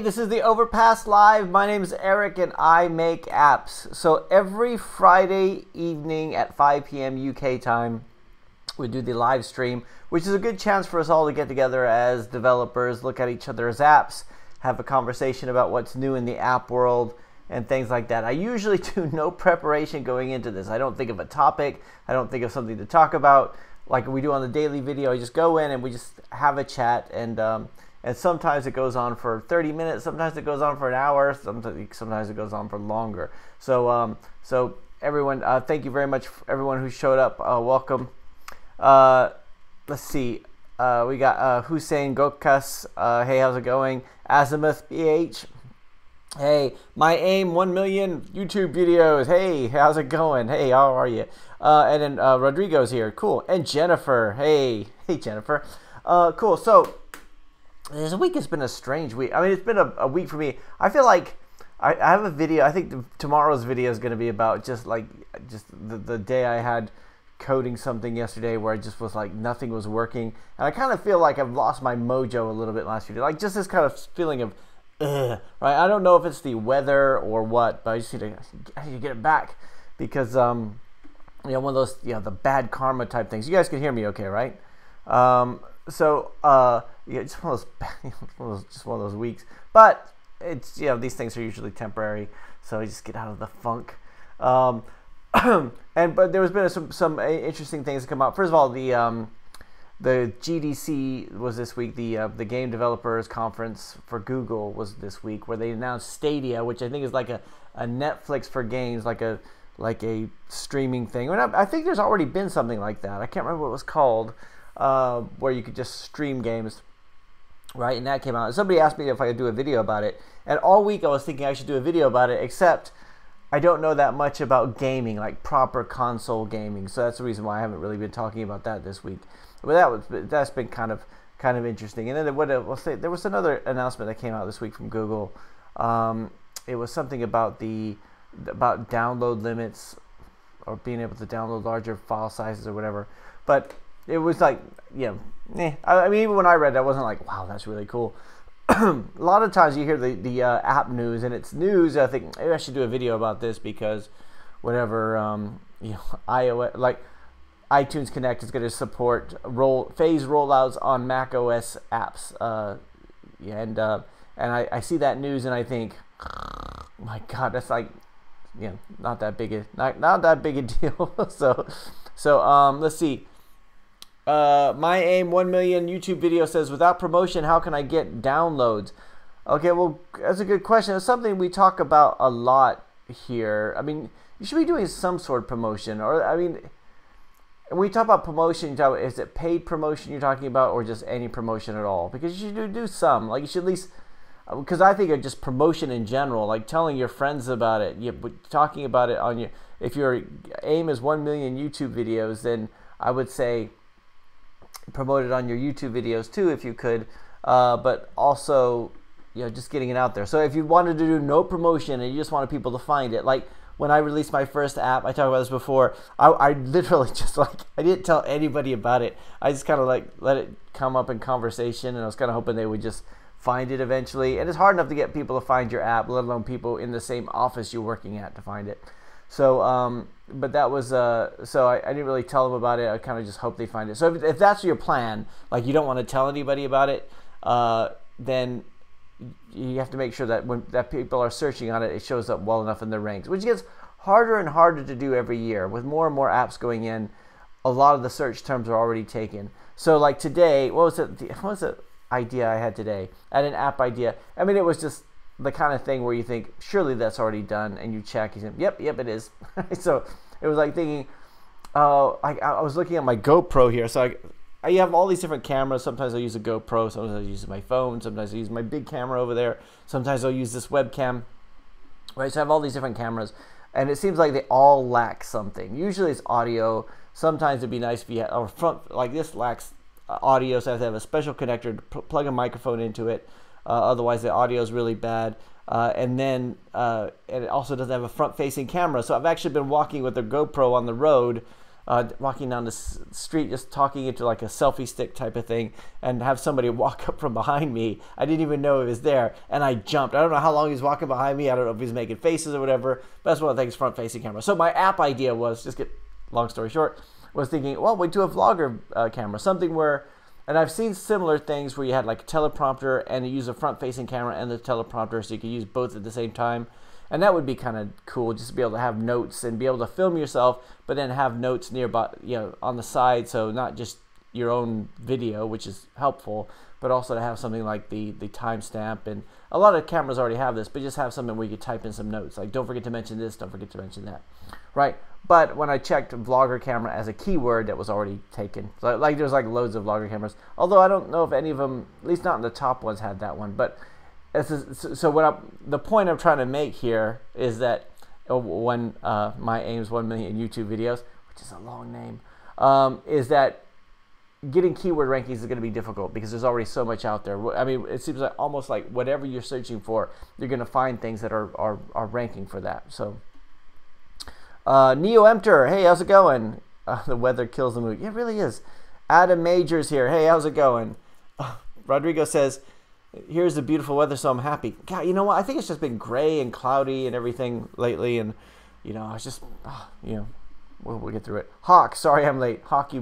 this is the Overpass Live. My name is Eric and I make apps. So every Friday evening at 5 p.m. UK time, we do the live stream, which is a good chance for us all to get together as developers, look at each other's apps, have a conversation about what's new in the app world and things like that. I usually do no preparation going into this. I don't think of a topic. I don't think of something to talk about. Like we do on the daily video, I just go in and we just have a chat, and sometimes it goes on for 30 minutes, sometimes it goes on for an hour, sometimes it goes on for longer. So so everyone, thank you very much for everyone who showed up. Welcome. Let's see. We got Hussein Gokas. Hey, how's it going? Azimuth BH. Hey, my aim 1 million YouTube videos. Hey, how's it going? Hey, how are you? And then Rodrigo's here. Cool. And Jennifer. Hey, Jennifer. Cool. So this week has been a strange week. I mean, it's been a week for me. I feel like I have a video. I think tomorrow's video is going to be about just the day I had coding something yesterday where I just was like nothing was working, and I kind of feel like I've lost my mojo a little bit last few days. Like just this kind of feeling of right? I don't know if it's the weather or what, but I just need to get it back because one of those the bad karma type things. You guys can hear me okay, right? So just one of those weeks, but it's these things are usually temporary, so I just get out of the funk. But there has been some interesting things that come out. First of all, the GDC was this week. The Game Developers Conference for Google was this week, where they announced Stadia, which I think is like a Netflix for games, like a streaming thing. I think there's already been something like that. I can't remember what it was called, where you could just stream games, right? And that came out. And somebody asked me if I could do a video about it, and all week I was thinking I should do a video about it, except I don't know that much about gaming, like proper console gaming. So that's the reason why I haven't really been talking about that this week. But that's been kind of interesting. And then there was another announcement that came out this week from Google. It was something about download limits, or being able to download larger file sizes or whatever. But it was like, I mean, even when I read that, I wasn't like, wow, that's really cool. A lot of times you hear the app news, and it's news. I think maybe I should do a video about this because whatever, iOS, like iTunes Connect is going to support phase rollouts on Mac OS apps. And I see that news and I think, my God, that's like, not that big a deal. So let's see. My aim 1 million YouTube video says, without promotion, how can I get downloads? Okay, well, that's a good question. It's something we talk about a lot here. I mean, you should be doing some sort of promotion, or I mean, when we talk about promotion, is it paid promotion you're talking about, or just any promotion at all? Because you should do some. Like you should at least, because I think of just promotion in general, like telling your friends about it, talking about it on if your aim is 1 million YouTube videos, then I would say promote it on your YouTube videos too if you could, but also just getting it out there. So if you wanted to do no promotion and you just wanted people to find it, like when I released my first app, I talked about this before, I literally just I didn't tell anybody about it. I just kind of let it come up in conversation, and I was kind of hoping they would just find it eventually. And it's hard enough to get people to find your app, let alone people in the same office you're working at to find it. So but that was so I didn't really tell them about it. I kind of just hope they find it. So if that's your plan, like you don't want to tell anybody about it, then you have to make sure that when people are searching on it, it shows up well enough in the ranks, which gets harder and harder to do every year. With more and more apps going in, a lot of the search terms are already taken. So like today, what was the idea I had today? I had an app idea. I mean, it was just the kind of thing where you think, surely that's already done, and you check, you say, yep, it is. So it was like thinking, I was looking at my GoPro here. So I have all these different cameras. Sometimes I use a GoPro, sometimes I use my phone, sometimes I use my big camera over there, sometimes I'll use this webcam, right? So I have all these different cameras, and it seems like they all lack something. Usually it's audio. Sometimes it'd be nice if you had, or front, like this lacks audio, so I have to have a special connector to plug a microphone into it. Otherwise the audio is really bad. And it also doesn't have a front-facing camera. So I've actually been walking with the GoPro on the road walking down the street, just talking into like a selfie stick type of thing, and have somebody walk up from behind me. I didn't even know it was there, and I jumped. I don't know how long he's walking behind me. I don't know if he's making faces or whatever, but that's one of the things, front-facing camera. So my app idea was, just get long story short, was thinking, well, we do a vlogger camera, something where, and I've seen similar things where you had like a teleprompter and you use a front-facing camera and the teleprompter, so you could use both at the same time. And that would be kind of cool, just to be able to have notes and be able to film yourself, but then have notes nearby, on the side, so not just your own video, which is helpful, but also to have something like the timestamp. And a lot of cameras already have this, but just have something where you could type in some notes, like don't forget to mention this, don't forget to mention that, right? But when I checked vlogger camera as a keyword, that was already taken. So, like there's like loads of vlogger cameras, although I don't know if any of them, at least not in the top ones, had that one. But so the point I'm trying to make here is that when my aim is 1 million YouTube videos, which is a long name, is that getting keyword rankings is going to be difficult because there's already so much out there. I mean, it seems like almost like whatever you're searching for, you're going to find things that are ranking for that. So Neo Emptor, hey, how's it going? The weather kills the mood. Yeah, it really is. Adam Majors here. Hey, how's it going? Rodrigo says, here's the beautiful weather, so I'm happy. God, you know what? I think it's just been gray and cloudy and everything lately, and it's just, we'll get through it. Hawk, sorry I'm late. Hawk,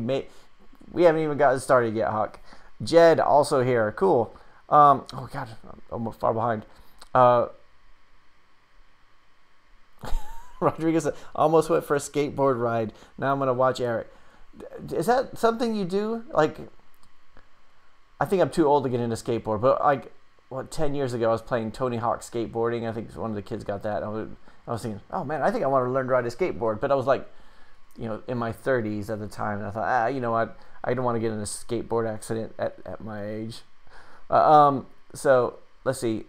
we haven't even gotten started yet, Hawk. Jed, also here. Cool. Oh God, I'm far behind. Rodriguez almost went for a skateboard ride. Now I'm gonna watch Eric. Is that something you do? Like, I think I'm too old to get into skateboard, but like, 10 years ago I was playing Tony Hawk skateboarding. I think one of the kids got that. I was thinking, oh man, I think I want to learn to ride a skateboard. But I was like, in my 30s at the time, and I thought, you know what, I don't want to get in a skateboard accident at my age. So let's see.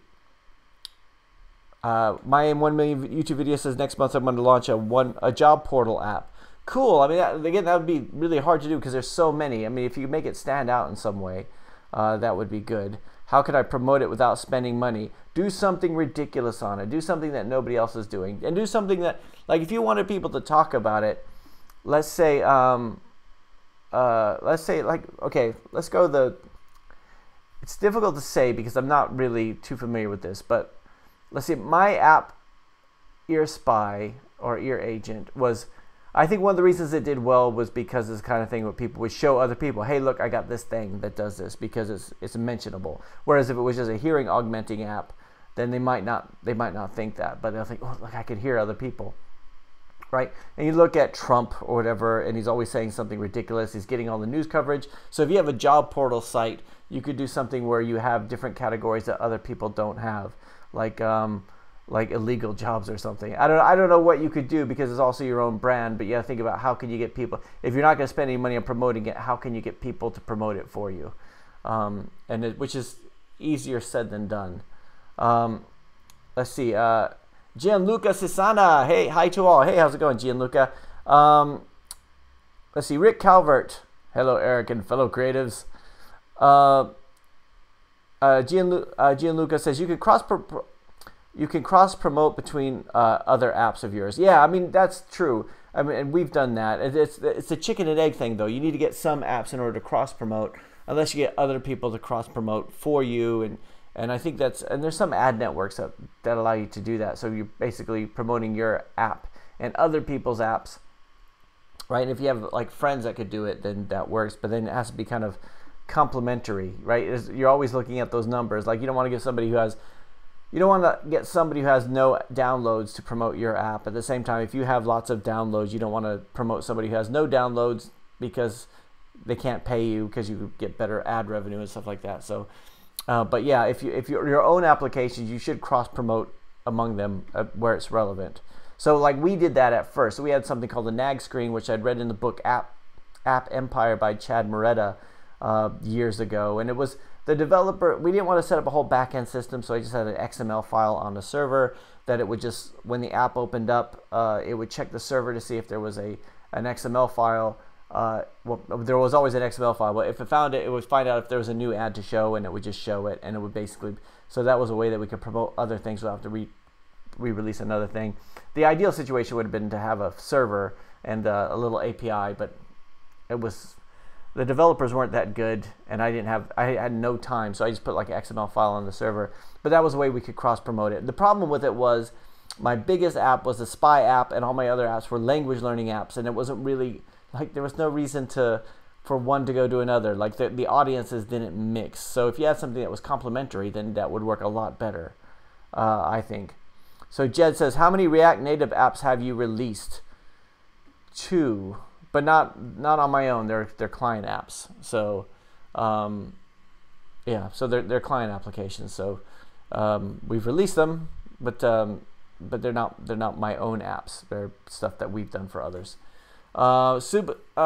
My aim 1 million YouTube video says next month I'm going to launch a job portal app. Cool. I mean, again, that would be really hard to do because there's so many. I mean, if you make it stand out in some way, that would be good. How could I promote it without spending money? Do something ridiculous on it. Do something that nobody else is doing, and do something that, like, if you wanted people to talk about it, let's say, like, okay, let's go it's difficult to say because I'm not really too familiar with this, but let's see, my app, Ear Spy or Ear Agent, was, I think one of the reasons it did well was because it's the kind of thing where people would show other people, hey, look, I got this thing that does this, because it's mentionable. Whereas if it was just a hearing augmenting app, then they might not think that, but they'll think, oh, look, I could hear other people, right? And you look at Trump or whatever, and he's always saying something ridiculous. He's getting all the news coverage. So if you have a job portal site, you could do something where you have different categories that other people don't have, like illegal jobs or something. I don't know what you could do because it's also your own brand, but you gotta think about how can you get people, if you're not gonna spend any money on promoting it, how can you get people to promote it for you? Which is easier said than done. Let's see, Gianluca Sisana, hey, hi to all. Hey, how's it going, Gianluca? Let's see, Rick Calvert, hello Eric and fellow creatives. Gianluca says you can cross promote between other apps of yours. Yeah, I mean, that's true. I mean, and we've done that. It's a chicken and egg thing, though. You need to get some apps in order to cross promote, unless you get other people to cross promote for you. And I think and there's some ad networks that allow you to do that. So you're basically promoting your app and other people's apps, right? And if you have like friends that could do it, then that works. But then it has to be kind of complementary, right? You're always looking at those numbers. Like, you don't want to get somebody who has no downloads to promote your app. At the same time, if you have lots of downloads, you don't want to promote somebody who has no downloads because they can't pay you, because you get better ad revenue and stuff like that. So, but yeah, if you're your own applications, you should cross promote among them where it's relevant. So like we did that at first. So we had something called the nag screen, which I'd read in the book App Empire by Chad Moretta years ago, and it was the developer. We didn't want to set up a whole backend system, so I just had an XML file on the server that it would just, when the app opened up, it would check the server to see if there was an XML file. Well, there was always an XML file, but if it found it, it would find out if there was a new ad to show, and it would just show it, and it would basically, so that was a way that we could promote other things without having to re-release another thing. The ideal situation would have been to have a server and a little API, but the developers weren't that good, and I had no time, so I just put like an XML file on the server. But that was a way we could cross-promote it. The problem with it was my biggest app was a spy app, and all my other apps were language learning apps, and it wasn't really, like, there was no reason for one to go to another. Like, the audiences didn't mix. So if you had something that was complementary, then that would work a lot better, I think. So Jed says, how many React Native apps have you released? 2, but not on my own. They're client apps. So yeah, so they're client applications. So we've released them, but they're not my own apps. They're stuff that we've done for others. Shubham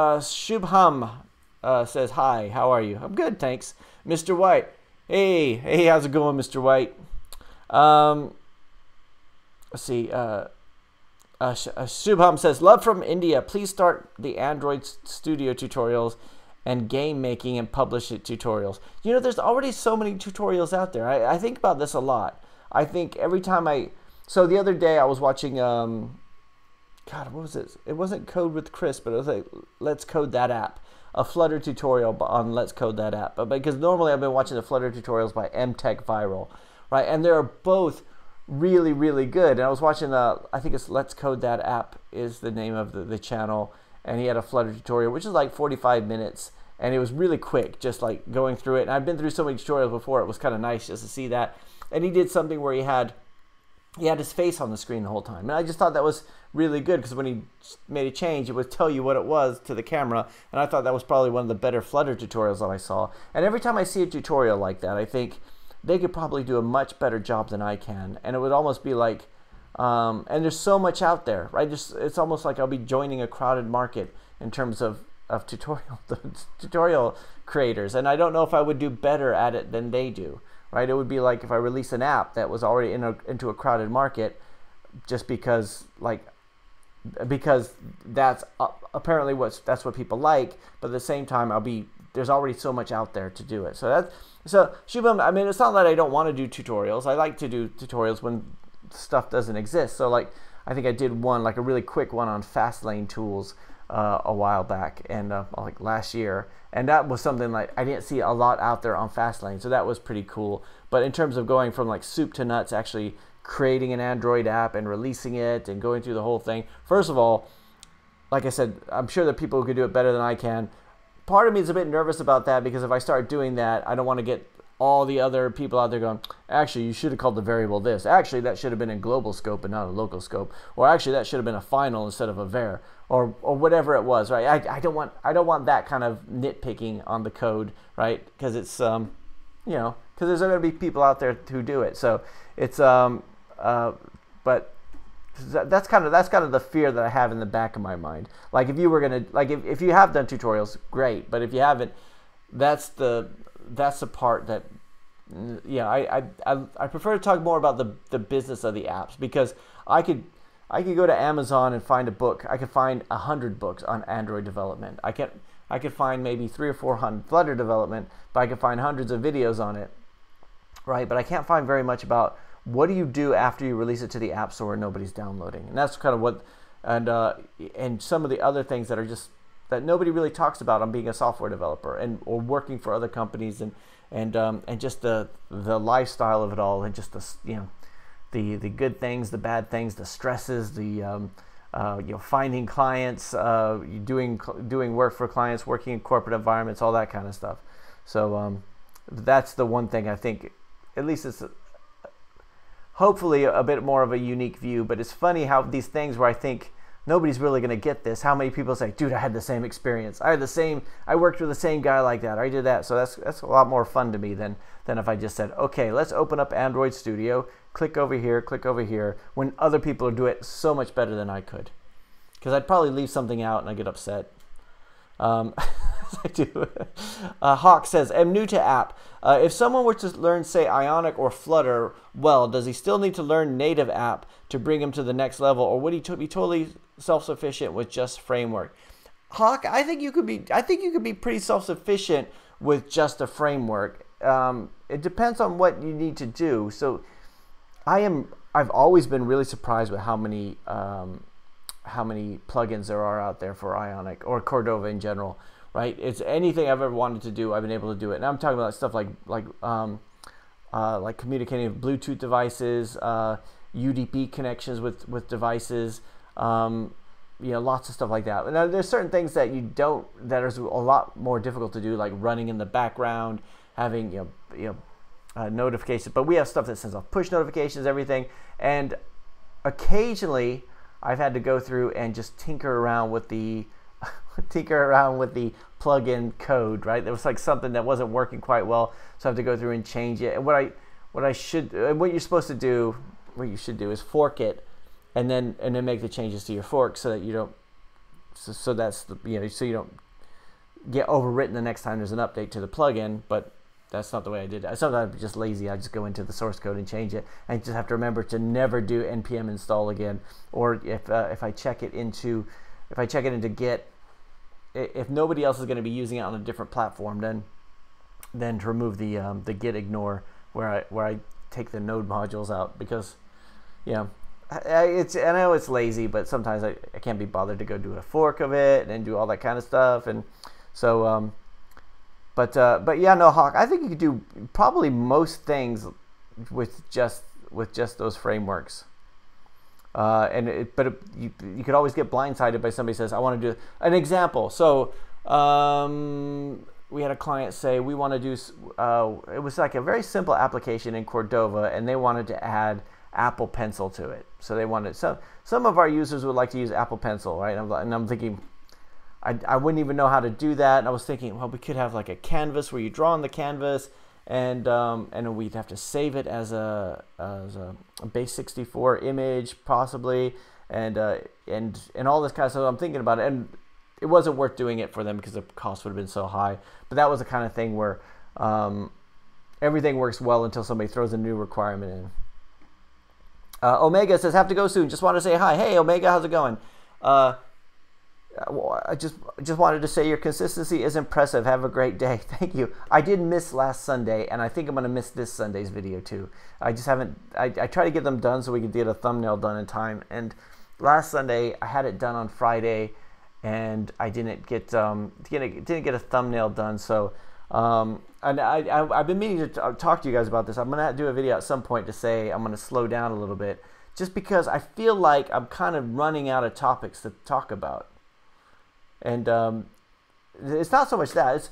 says, hi, how are you? I'm good, thanks. Mr. White, hey, how's it going, Mr. White? Let's see. Shubham says, love from India. Please start the Android Studio tutorials and game making and publish it tutorials. You know, there's already so many tutorials out there. I think about this a lot. I think every time so the other day I was watching, God, what was it? It wasn't Code with Chris, but it was like Let's Code That App. A Flutter tutorial on Let's Code That App. But because normally I've been watching the Flutter tutorials by MTech Viral, right? And they're both really, really good. And I was watching I think it's Let's Code That App is the name of the channel, and he had a Flutter tutorial, which is like 45 minutes, and it was really quick, just like going through it. And I've been through so many tutorials before, it was kind of nice just to see that. And he did something where he had his face on the screen the whole time, and I just thought that was really good, because when he made a change, it would tell you what it was to the camera, and I thought that was probably one of the better Flutter tutorials that I saw. And every time I see a tutorial like that, I think they could probably do a much better job than I can. And it would almost be like, and there's so much out there, right? It's almost like I'll be joining a crowded market in terms of tutorial creators. And I don't know if I would do better at it than they do, right? It would be like if I release an app that was already into a crowded market, just because that's apparently that's what people like. But at the same time, there's already so much out there to do it. So Shubham, I mean, it's not that I don't want to do tutorials. I like to do tutorials when stuff doesn't exist. So like, I think I did one, like a really quick one on Fastlane tools a while back, and like last year. And that was something like I didn't see a lot out there on Fastlane. So that was pretty cool. But in terms of going from like soup to nuts, actually creating an Android app and releasing it and going through the whole thing. First of all, like I said, I'm sure that people who could do it better than I can. Part of me is a bit nervous about that, because if I start doing that, I don't want to get all the other people out there going, actually, you should have called the variable this. Actually, that should have been in global scope and not a local scope. Or actually, that should have been a final instead of a var, or whatever it was, right? I don't want that kind of nitpicking on the code, right? Because it's because there's going to be people out there who do it. So it's but that's kind of the fear that I have in the back of my mind. Like if you were gonna, like if you have done tutorials, great, but if you haven't, that's the part that, yeah, I prefer to talk more about the business of the apps, because I could go to Amazon and find a book. I could find 100 books on Android development. I could find maybe 300 or 400 Flutter development, but I could find hundreds of videos on it, right? But I can't find very much about what do you do after you release it to the App Store and nobody's downloading. And that's kind of what, and some of the other things that are just, that nobody really talks about on being a software developer or working for other companies, and just the lifestyle of it all, and just the good things, the bad things, the stresses, finding clients, doing work for clients, working in corporate environments, all that kind of stuff. So that's the one thing I think, at least it's hopefully a bit more of a unique view. But it's funny how these things where I think nobody's really going to get this, how many people say, dude, I had the same experience. I worked with the same guy like that. Or I did that. So that's a lot more fun to me than if I just said, okay, let's open up Android Studio, click over here, when other people do it so much better than I could. Because I'd probably leave something out and I get upset. I do. Hawk says, I'm new to app. If someone were to learn, say, Ionic or Flutter, well, does he still need to learn native app to bring him to the next level, or would he be totally self-sufficient with just framework? Hawk, I think you could be pretty self-sufficient with just a framework. It depends on what you need to do. So I I've always been really surprised with how many plugins there are out there for Ionic or Cordova in general, right? It's anything I've ever wanted to do, I've been able to do it. And I'm talking about stuff like communicating with Bluetooth devices, UDP connections with devices, lots of stuff like that. Now, there's certain things that that are a lot more difficult to do, like running in the background, having notifications. But we have stuff that sends off push notifications, everything. And occasionally, I've had to go through and just tinker around with the plugin code. Right, there was like something that wasn't working quite well, so I have to go through and change it. And what you're supposed to do, what you should do is fork it, and then make the changes to your fork so that you don't, so you don't get overwritten the next time there's an update to the plugin. But that's not the way I did it. Sometimes I'm just lazy. I just go into the source code and change it, and just have to remember to never do npm install again. Or if I check it into Git, if nobody else is going to be using it on a different platform, then to remove the git ignore where I take the node modules out, because I know it's lazy, but sometimes I can't be bothered to go do a fork of it and do all that kind of stuff. And so but yeah, no, Hawk, I think you could do probably most things with just those frameworks. You could always get blindsided by somebody says, I want to do an example. So we had a client say, we want to do, it was like a very simple application in Cordova, and they wanted to add Apple Pencil to it. So they wanted, some of our users would like to use Apple Pencil, right? And I'm thinking, I wouldn't even know how to do that. And I was thinking, well, we could have like a canvas where you draw on the canvas, and we'd have to save it as a base 64 image possibly, and all this kind of stuff. I'm thinking about it, and it wasn't worth doing it for them because the cost would have been so high. But that was the kind of thing where everything works well until somebody throws a new requirement in. Omega says, have to go soon. Just want to say hi. Hey, Omega, how's it going? I just wanted to say your consistency is impressive. Have a great day. Thank you. I did miss last Sunday, and I think I'm going to miss this Sunday's video too. I just haven't. I try to get them done so we can get a thumbnail done in time. And last Sunday I had it done on Friday, and I didn't get a thumbnail done. So and I've been meaning to talk to you guys about this. I'm going to do a video at some point to say I'm going to slow down a little bit, just because I feel like I'm kind of running out of topics to talk about. And it's not so much that. It's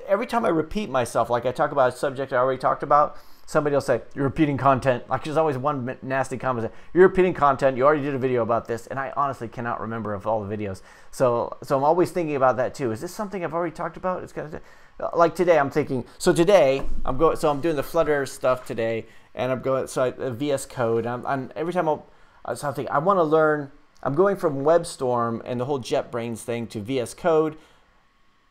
every time I repeat myself, like I talk about a subject I already talked about, somebody will say, you're repeating content. Like there's always one nasty comment, you're repeating content, you already did a video about this, and I honestly cannot remember of all the videos. So I'm always thinking about that too. Is this something I've already talked about? It's kind of like today I'm thinking, so today I'm doing the Flutter stuff today, and I'm going, VS Code. Every time I'm thinking, I want to learn. I'm going from WebStorm and the whole JetBrains thing to VS Code,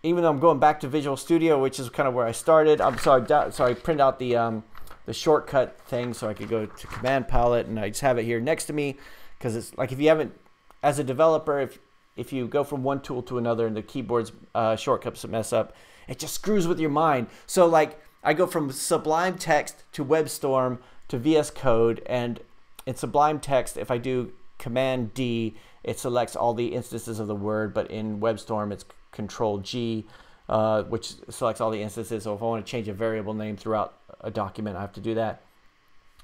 even though I'm going back to Visual Studio, which is kind of where I started. So I print out the shortcut thing so I could go to Command Palette, and I just have it here next to me, because it's like, if you haven't, as a developer, if you go from one tool to another and the keyboard's shortcuts mess up, it just screws with your mind. So like I go from Sublime Text to WebStorm to VS Code, and in Sublime Text, if I do Command D, it selects all the instances of the word, but in WebStorm it's Control G, which selects all the instances. So if I want to change a variable name throughout a document, I have to do that.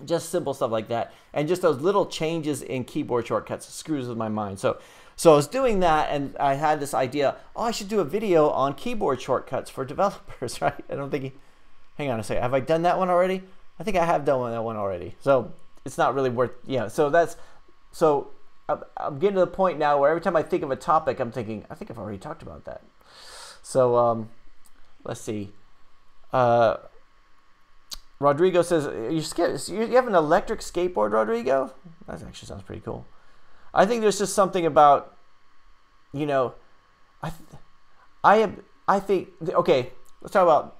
Just simple stuff like that, and just those little changes in keyboard shortcuts screws with my mind. So I was doing that, and I had this idea, I should do a video on keyboard shortcuts for developers, right? And I'm thinking, hang on a second, have I done that one already? I think I have done that one already. So it's not really worth, So I'm getting to the point now where every time I think of a topic, I'm thinking, I think I've already talked about that. So let's see. Rodrigo says, you have an electric skateboard, Rodrigo? That actually sounds pretty cool. I think there's just something about, I think, okay, let's talk about,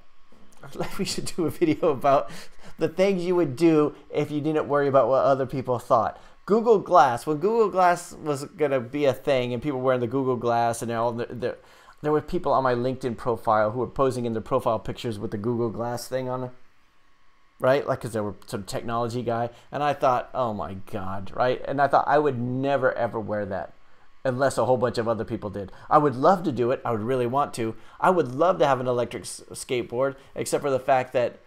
we should do a video about the things you would do if you didn't worry about what other people thought. Google Glass, when Google Glass was going to be a thing and people were wearing the Google Glass, and there were people on my LinkedIn profile who were posing in their profile pictures with the Google Glass thing on it. right? Like, because they were some technology guy, and I thought, oh my God, right? And I thought I would never ever wear that unless a whole bunch of other people did. I would love to do it. I would really want to. I would love to have an electric skateboard, except for the fact that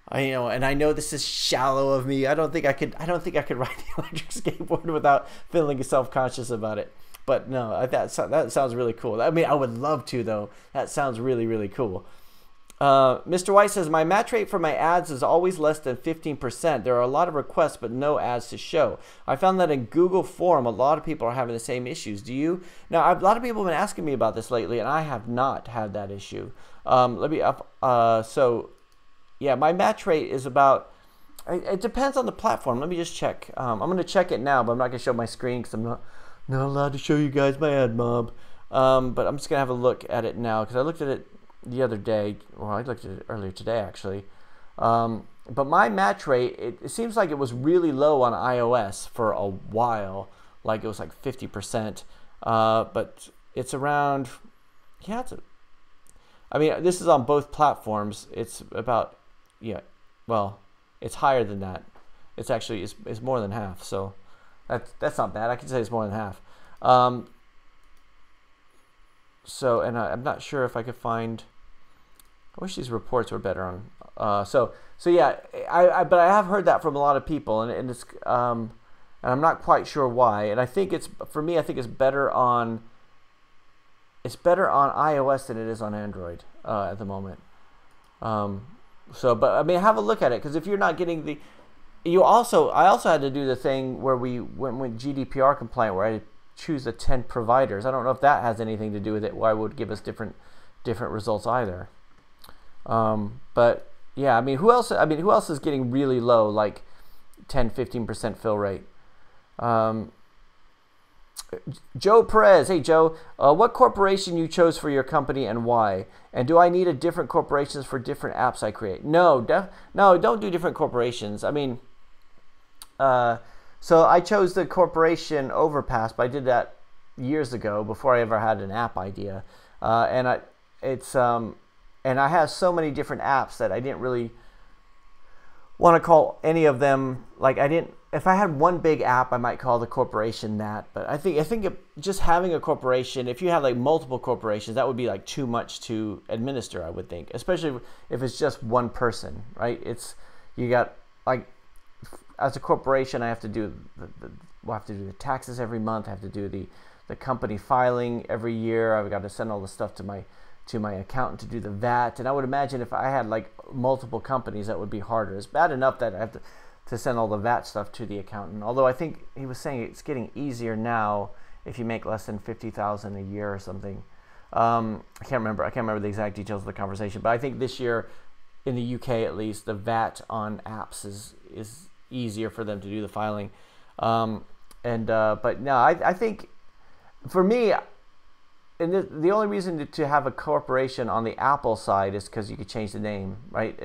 and I know this is shallow of me. I don't think I could ride the electric skateboard without feeling self-conscious about it. But no, that sounds really cool. I mean, I would love to, though. That sounds really, really cool. Mr. White says, my match rate for my ads is always less than 15%. There are a lot of requests, but no ads to show. I found that in Google Forum, a lot of people are having the same issues. Do you? Now, a lot of people have been asking me about this lately, and I have not had that issue. Yeah, my match rate is about, it depends on the platform. Let me just check. I'm going to check it now, but I'm not going to show my screen because I'm not allowed to show you guys my ad mob. But I'm just going to have a look at it now because I looked at it the other day. Well, I looked at it earlier today, actually. But my match rate, it seems like it was really low on iOS for a while. Like it was like 50%. But it's around, yeah, I mean, this is on both platforms. It's about, well, it's higher than that. It's actually, it's more than half. So that's not bad. I can say it's more than half. And I'm not sure if I could find, I wish these reports were better on, so yeah, but I have heard that from a lot of people, and it's, and I'm not quite sure why, and I think for me, I think it's better on iOS than it is on Android, at the moment. But I mean, have a look at it, because if you're not getting I also had to do the thing where we went GDPR compliant, where I choose the 10 providers. I don't know if that has anything to do with it, why it would give us different results either. But yeah, I mean, who else is getting really low, like 10-15% fill rate? Joe Perez, hey Joe, what corporation you chose for your company and why? And do I need a different corporations for different apps I create? No, don't do different corporations. I mean, so I chose the corporation Overpass, but I did that years ago before I ever had an app idea, and I have so many different apps that I didn't really want to call any of them, like if I had one big app, I might call the corporation that. But I think just having a corporation, if you have like multiple corporations, that would be like too much to administer, I would think, especially if it's just one person, right? You got, like, as a corporation, I have to do the taxes every month. I have to do the company filing every year. I've got to send all the stuff to my accountant to do the VAT. And I would imagine if I had like multiple companies, that would be harder. It's bad enough that I have to send all the VAT stuff to the accountant. Although I think he was saying it's getting easier now if you make less than $50,000 a year or something. I can't remember the exact details of the conversation, but I think this year in the UK at least, the VAT on apps is easier for them to do the filing. But no, I think for me, and the only reason to have a corporation on the Apple side is because you could change the name, right?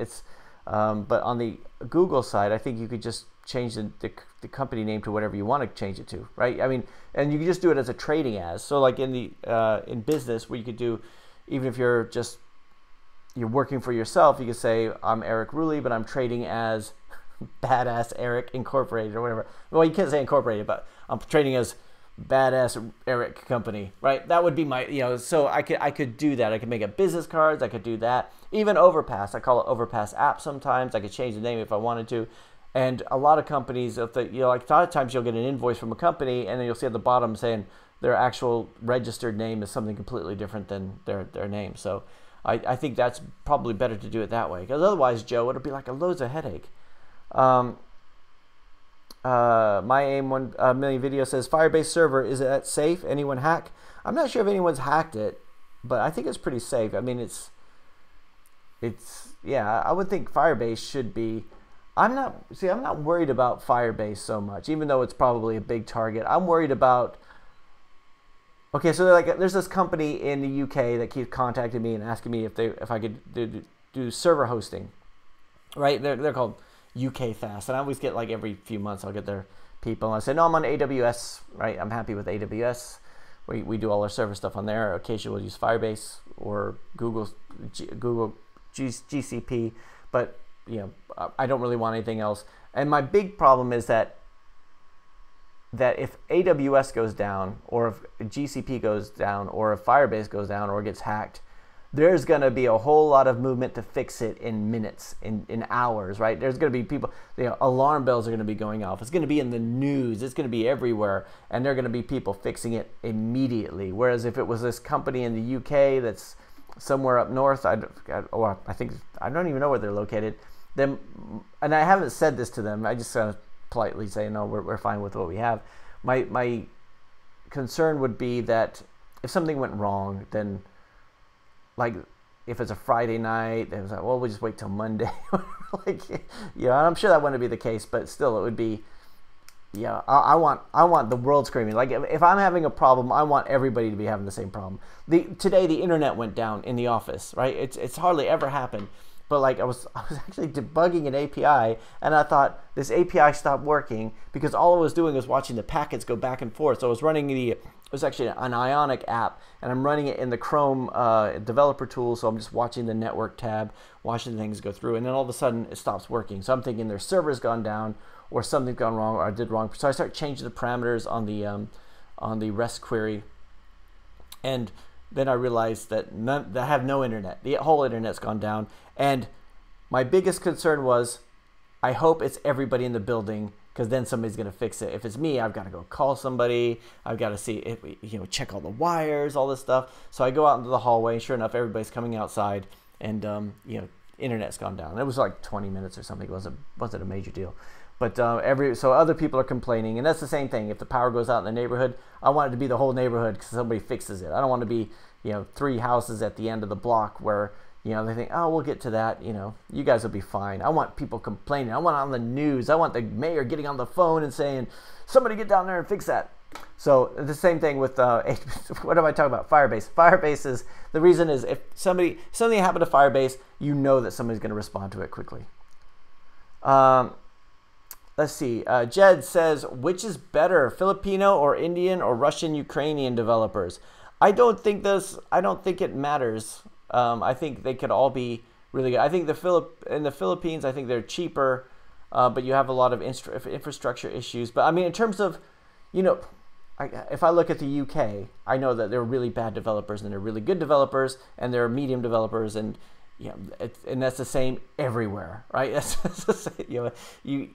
But on the Google side, I think you could just change the company name to whatever you want to change it to, right? I mean, and you can just do it as a trading as. So like in business, what you could do, even if you're working for yourself, you could say, I'm Eric Ruley, but I'm trading as Badass Eric Incorporated or whatever. Well, you can't say Incorporated, but I'm trading as Badass Eric Company, right? That would be my, so I could do that. I could make up business cards. I could do that. Even Overpass, I call it Overpass app sometimes. I could change the name if I wanted to. And a lot of companies, like a lot of times you'll get an invoice from a company and then you'll see at the bottom saying their actual registered name is something completely different than their name. So I think that's probably better to do it that way, because otherwise, Joe, it'll be like a loads of headache. My aim 1 million video says Firebase server, is it safe? Anyone hack? I'm not sure if anyone's hacked it, but I think it's pretty safe. I mean, it's yeah, I would think Firebase should be. I'm not worried about Firebase so much, even though it's probably a big target. I'm worried about, okay, so there's this company in the UK that keeps contacting me and asking me if I could do server hosting, right? They're called UK Fast, and I always get, like, every few months I'll get their people, and I say, no, I'm on AWS, right? I'm happy with AWS. We do all our server stuff on there. Occasionally we'll use Firebase or Google GCP, but I don't really want anything else. And my big problem is that if AWS goes down, or if GCP goes down, or if Firebase goes down or gets hacked, there's going to be a whole lot of movement to fix it in minutes, in hours, right? There's going to be people, alarm bells are going to be going off. It's going to be in the news. It's going to be everywhere. And there are going to be people fixing it immediately. Whereas if it was this company in the UK that's somewhere up north, I don't even know where they're located. Then, and I haven't said this to them. I just politely say, no, we're fine with what we have. My concern would be that if something went wrong, then, like, if it's a Friday night, it was like, well, we'll just wait till Monday. I'm sure that wouldn't be the case, but still, it would be, I want the world screaming. Like, if I'm having a problem, I want everybody to be having the same problem. Today, the internet went down in the office, right? It's hardly ever happened. But like I was actually debugging an API, and I thought this API stopped working because all I was doing was watching the packets go back and forth. So I was running it was actually an Ionic app, and I'm running it in the Chrome developer tool. So I'm just watching the network tab, watching things go through, and then all of a sudden it stops working. So I'm thinking their server's gone down, or something's gone wrong, or I did wrong. So I start changing the parameters on the REST query, and then I realized that I have no internet. The whole internet's gone down. And my biggest concern was, I hope it's everybody in the building, because then somebody's going to fix it. If it's me, I've got to go call somebody. I've got to see, check all the wires, all this stuff. So I go out into the hallway, and sure enough, everybody's coming outside, and internet's gone down. It was like 20 minutes or something. It wasn't a major deal. But so other people are complaining, and that's the same thing. If the power goes out in the neighborhood, I want it to be the whole neighborhood because somebody fixes it. I don't want to be 3 houses at the end of the block where they think, oh, we'll get to that. You guys will be fine. I want people complaining. I want it on the news. I want the mayor getting on the phone and saying, somebody get down there and fix that. So the same thing with what am I talking about? Firebase. Firebase is the reason is if something happened to Firebase, you know that somebody's going to respond to it quickly. Let's see. Jed says, which is better, Filipino or Indian or Russian Ukrainian developers? I don't think it matters. I think they could all be really good. I think in the Philippines, I think they're cheaper, but you have a lot of infrastructure issues. But I mean, in terms of, if I look at the UK, I know that there are really bad developers and there are really good developers and there are medium developers, and and that's the same everywhere, right? That's the same, you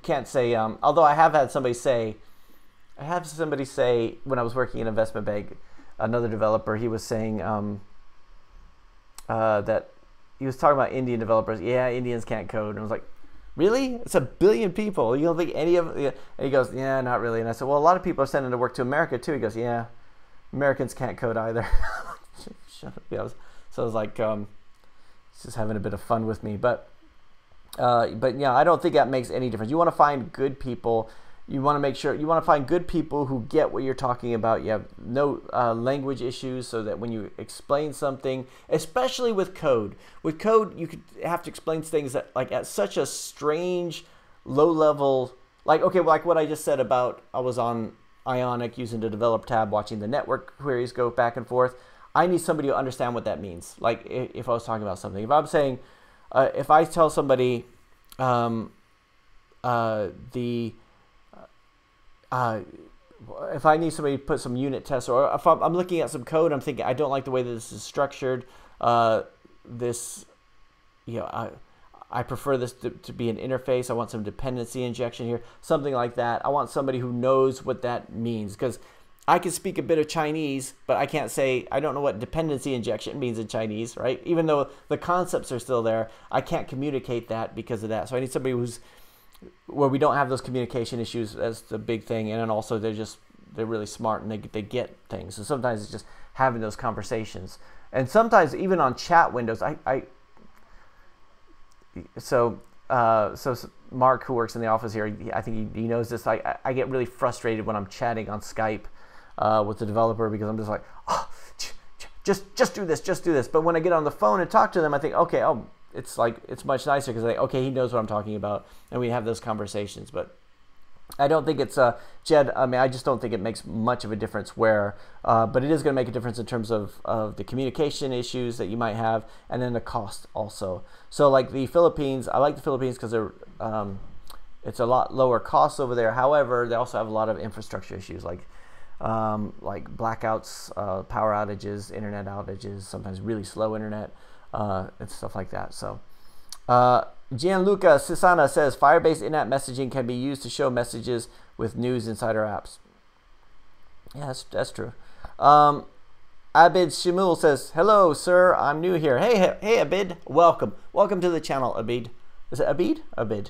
can't say. Although I have had somebody say, when I was working in an investment bank, another developer, he was saying that he was talking about Indian developers. Yeah, Indians can't code. And I was like, really? It's 1 billion people. You don't think any of them? And he goes, yeah, not really. And I said, well, a lot of people are sending to work to America too. He goes, yeah, Americans can't code either. Shut up. So I was like, just having a bit of fun with me. But yeah, I don't think that makes any difference. You want to find good people. You want to find good people who get what you're talking about. You have no language issues, so that when you explain something, especially with code, you could have to explain things that like at such a strange, low level, like what I just said about I was on Ionic using the develop tab, watching the network queries go back and forth. I need somebody to understand what that means. Like if I was talking about something, if I'm saying, if I tell somebody if I need somebody to put some unit tests, or if I'm looking at some code, I'm thinking I don't like the way that this is structured. I prefer this to be an interface. I want some dependency injection here, something like that. I want somebody who knows what that means, because I can speak a bit of Chinese, but I can't say, I don't know what dependency injection means in Chinese, right? Even though the concepts are still there, I can't communicate that because of that. So I need somebody where we don't have those communication issues. That's the big thing. And then also they're really smart and they get things. So sometimes it's just having those conversations. And sometimes even on chat windows, so Mark, who works in the office here, I think he knows this. I get really frustrated when I'm chatting on Skype with the developer, because I'm just like, oh, just do this. But when I get on the phone and talk to them, I think, okay, it's much nicer, because okay, he knows what I'm talking about, and we have those conversations. But I don't think it's Jed. I mean, I just don't think it makes much of a difference where, but it is going to make a difference in terms of the communication issues that you might have, and then the cost also. So like the Philippines, I like the Philippines because they're it's a lot lower cost over there. However, they also have a lot of infrastructure issues like blackouts, power outages, internet outages, sometimes really slow internet, and stuff like that. So. Gianluca Sisana says Firebase in-app messaging can be used to show messages with news inside our apps. Yeah, that's true. Abid Shimul says, hello, sir. I'm new here. Hey, Abid. Welcome to the channel, Abid. Is it Abid? Abid.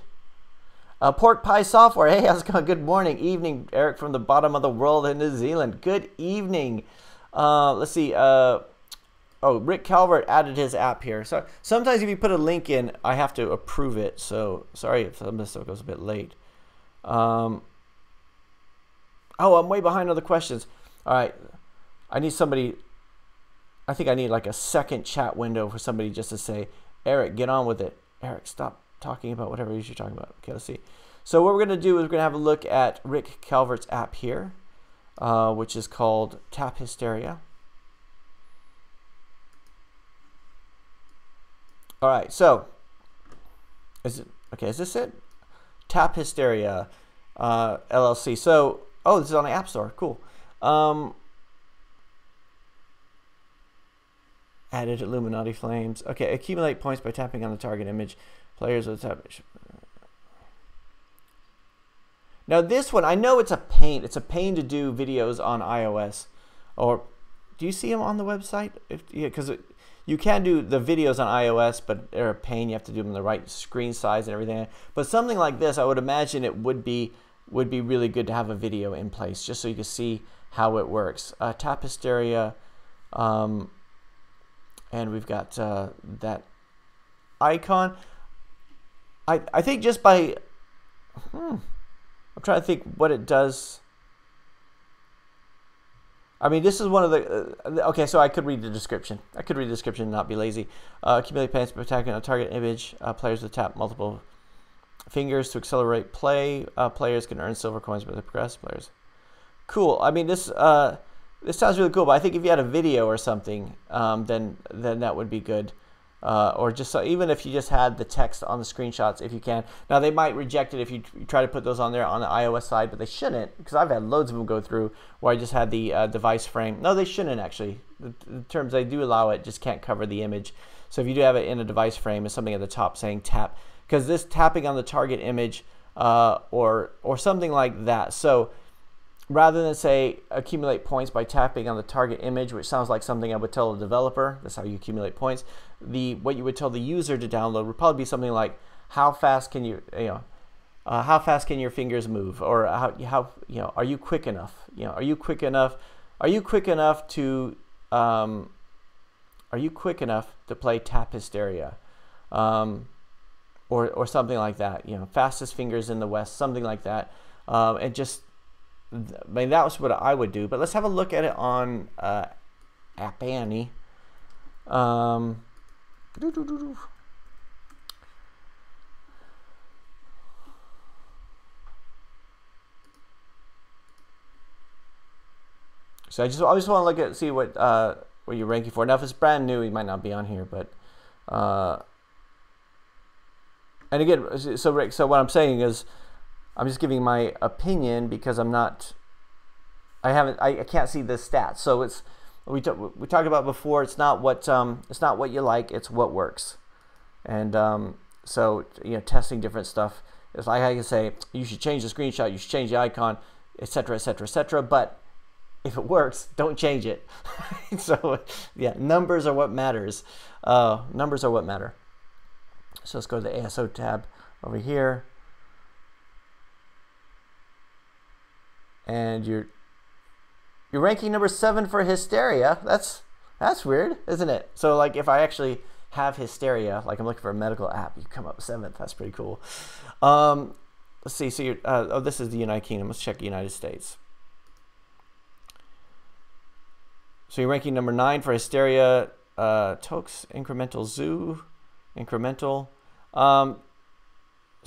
Pork Pie Software. Hey, how's it going? Good morning, evening, Eric from the bottom of the world in New Zealand. Good evening. Let's see. Oh, Rick Calvert added his app here. So sometimes if you put a link in, I have to approve it. So sorry if some of this stuff goes a bit late. Oh, I'm way behind on the questions. All right. I need somebody. I think I need like a second chat window for somebody just to say, Eric, get on with it. Eric, stop talking about whatever it is you're talking about. Okay, let's see. So what we're going to do is we're going to have a look at Rick Calvert's app here, which is called Tap Hysteria. All right, so is this it? Tap Hysteria LLC. So, oh, this is on the App Store. Cool. Added Illuminati flames. Okay, accumulate points by tapping on the target image. Players with tap. Now this one, I know it's a pain. It's a pain to do videos on iOS. Or do you see them on the website? Because you can do the videos on iOS, but they're a pain. You have to do them in the right screen size and everything. But something like this, I would imagine it would be really good to have a video in place, just so you can see how it works. Tap Hysteria, and we've got that icon. I think just by, I'm trying to think what it does. I mean, this is one of the, okay, so I could read the description. I could read the description and not be lazy. Accumulate points by attacking a target image. Players will tap multiple fingers to accelerate play. Players can earn silver coins by the progress. Players. Cool. I mean, this sounds really cool, but I think if you had a video or something, then that would be good. Or just so, even if you just had the text on the screenshots, if you can. Now they might reject it if you try to put those on there on the iOS side, but they shouldn't, because I've had loads of them go through where I just had the device frame. No, they shouldn't actually. The terms they do allow it just can't cover the image. So if you do have it in a device frame, it's something at the top saying tap, because this tapping on the target image or something like that. So rather than say accumulate points by tapping on the target image, which sounds like something I would tell a developer, that's how you accumulate points. What you would tell the user to download would probably be something like, how fast can how fast can your fingers move, or how are you quick enough? Are you quick enough to play Tap Hysteria, or something like that. Fastest fingers in the West, something like that, and just. I mean, that was what I would do, but let's have a look at it on App Annie. So I just want to look at see what you're ranking for. Now, if it's brand new, you might not be on here, but and again, so Rick, so what I'm saying is, I'm just giving my opinion because I can't see the stats. So it's we talked about before. It's not what you like. It's what works. And so testing different stuff. It's like I can say you should change the screenshot, you should change the icon, etc., etc., etc. But if it works, don't change it. So yeah, numbers are what matters. Numbers are what matter. So let's go to the ASO tab over here. And you're ranking number 7 for Hysteria. That's weird, isn't it? So like if I actually have Hysteria, like I'm looking for a medical app, you come up 7th. That's pretty cool. Let's see. So you're oh, this is the United Kingdom. Let's check the United States. So you're ranking number 9 for Hysteria. Tokes, incremental zoo, incremental.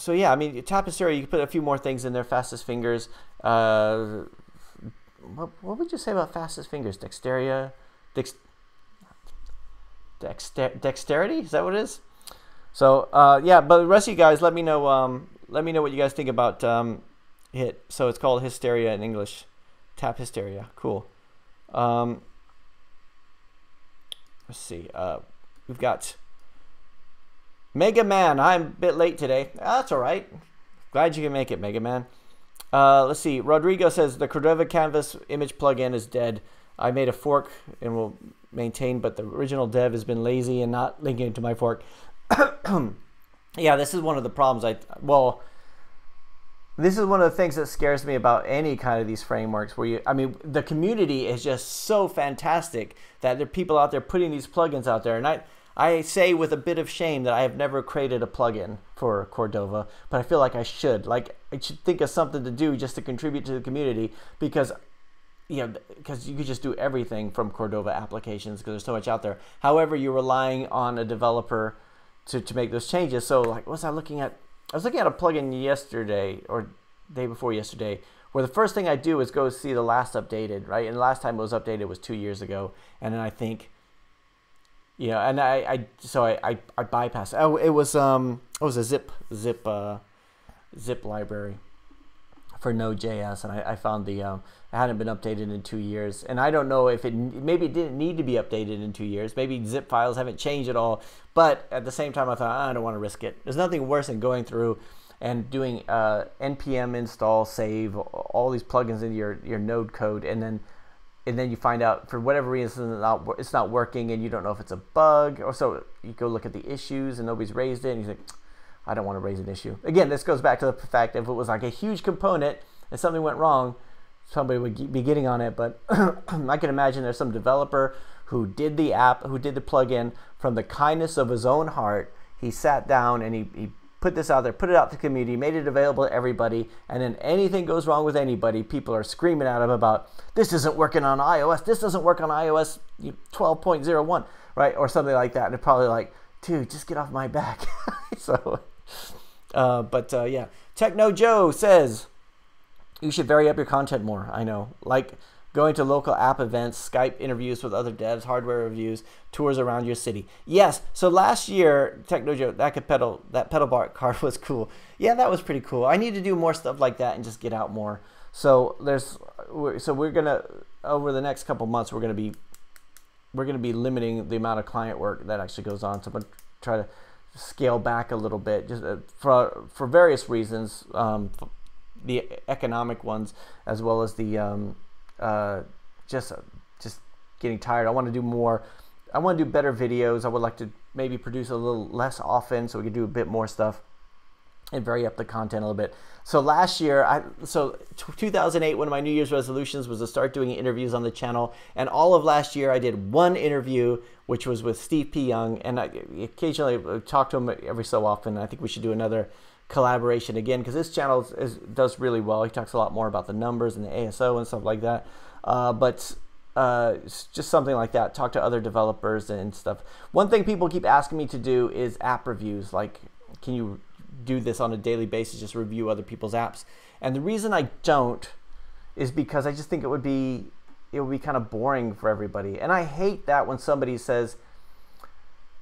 so yeah, I mean, tap hysteria. You can put a few more things in there. Fastest fingers. What would you say about fastest fingers? Dexterity. Is that what it is? So yeah, but the rest of you guys, let me know. Let me know what you guys think about hit. So it's called hysteria in English. Tap hysteria. Cool. Let's see. We've got Mega Man. I'm a bit late today. That's all right. Glad you can make it, Mega Man. Let's see. Rodrigo says the Cordova Canvas image plugin is dead. I made a fork and will maintain, but the original dev has been lazy and not linking it to my fork. Yeah, this is one of the problems. This is one of the things that scares me about any kind of these frameworks where I mean, the community is just so fantastic that there are people out there putting these plugins out there. And I say with a bit of shame that I have never created a plugin for Cordova, but I feel like I should. Like, I should think of something to do just to contribute to the community, because because you could just do everything from Cordova applications because there's so much out there. However, you're relying on a developer to make those changes. So like, what was I looking at? I was looking at a plugin yesterday or day before yesterday where the first thing I do is go see the last updated, right? And the last time it was updated was 2 years ago. And then I think, and I bypassed. Oh, it was a zip library for Node.js, and I found it hadn't been updated in 2 years, and I don't know if maybe it didn't need to be updated in 2 years. Maybe zip files haven't changed at all. But at the same time, I thought, I don't want to risk it. There's nothing worse than going through and doing npm install save all these plugins into your Node code, and then you find out for whatever reason it's not working, and you don't know if it's a bug, or so you go look at the issues and nobody's raised it, and you think, I don't want to raise an issue. Again, this goes back to the fact if it was like a huge component and something went wrong, somebody would be getting on it. But I can imagine there's some developer who did the app, who did the plugin from the kindness of his own heart. He sat down and he put this out there, put it out to the community, made it available to everybody, and then anything goes wrong with anybody, people are screaming at him about, this isn't working on iOS, this doesn't work on iOS 12.01, right? Or something like that. And they're probably like, dude, just get off my back. So, yeah. Techno Joe says, you should vary up your content more. I know, like going to local app events, Skype interviews with other devs, hardware reviews, tours around your city. Yes. So last year, Techno Joe, that pedal bar card was cool. Yeah, that was pretty cool. I need to do more stuff like that and just get out more. So we're gonna, over the next couple months, we're gonna be limiting the amount of client work that actually goes on. So I'm gonna try to scale back a little bit, just for various reasons, the economic ones, as well as the just getting tired. I want to do more. I want to do better videos. I would like to maybe produce a little less often so we can do a bit more stuff and vary up the content a little bit. So last year, 2008, one of my New Year's resolutions was to start doing interviews on the channel. And all of last year, I did one interview, which was with Steve P. Young. And I occasionally talk to him every so often. I think we should do another collaboration again, because this channel does really well. He talks a lot more about the numbers and the ASO and stuff like that. But just something like that. Talk to other developers and stuff. One thing people keep asking me to do is app reviews. Like, can you do this on a daily basis, just review other people's apps? And the reason I don't is because I just think it would be kind of boring for everybody. And I hate that when somebody says,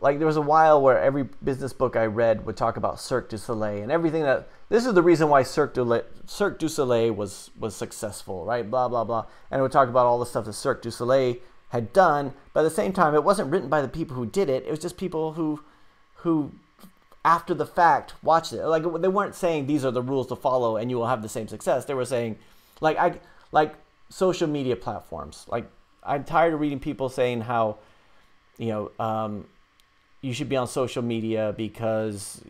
like, there was a while where every business book I read would talk about Cirque du Soleil and everything this is the reason why Cirque du Soleil was successful, right? Blah, blah, blah. And it would talk about all the stuff that Cirque du Soleil had done. But at the same time, it wasn't written by the people who did it. It was just people who after the fact watched it. Like, they weren't saying these are the rules to follow and you will have the same success. They were saying, like social media platforms. Like, I'm tired of reading people saying how, you should be on social media because,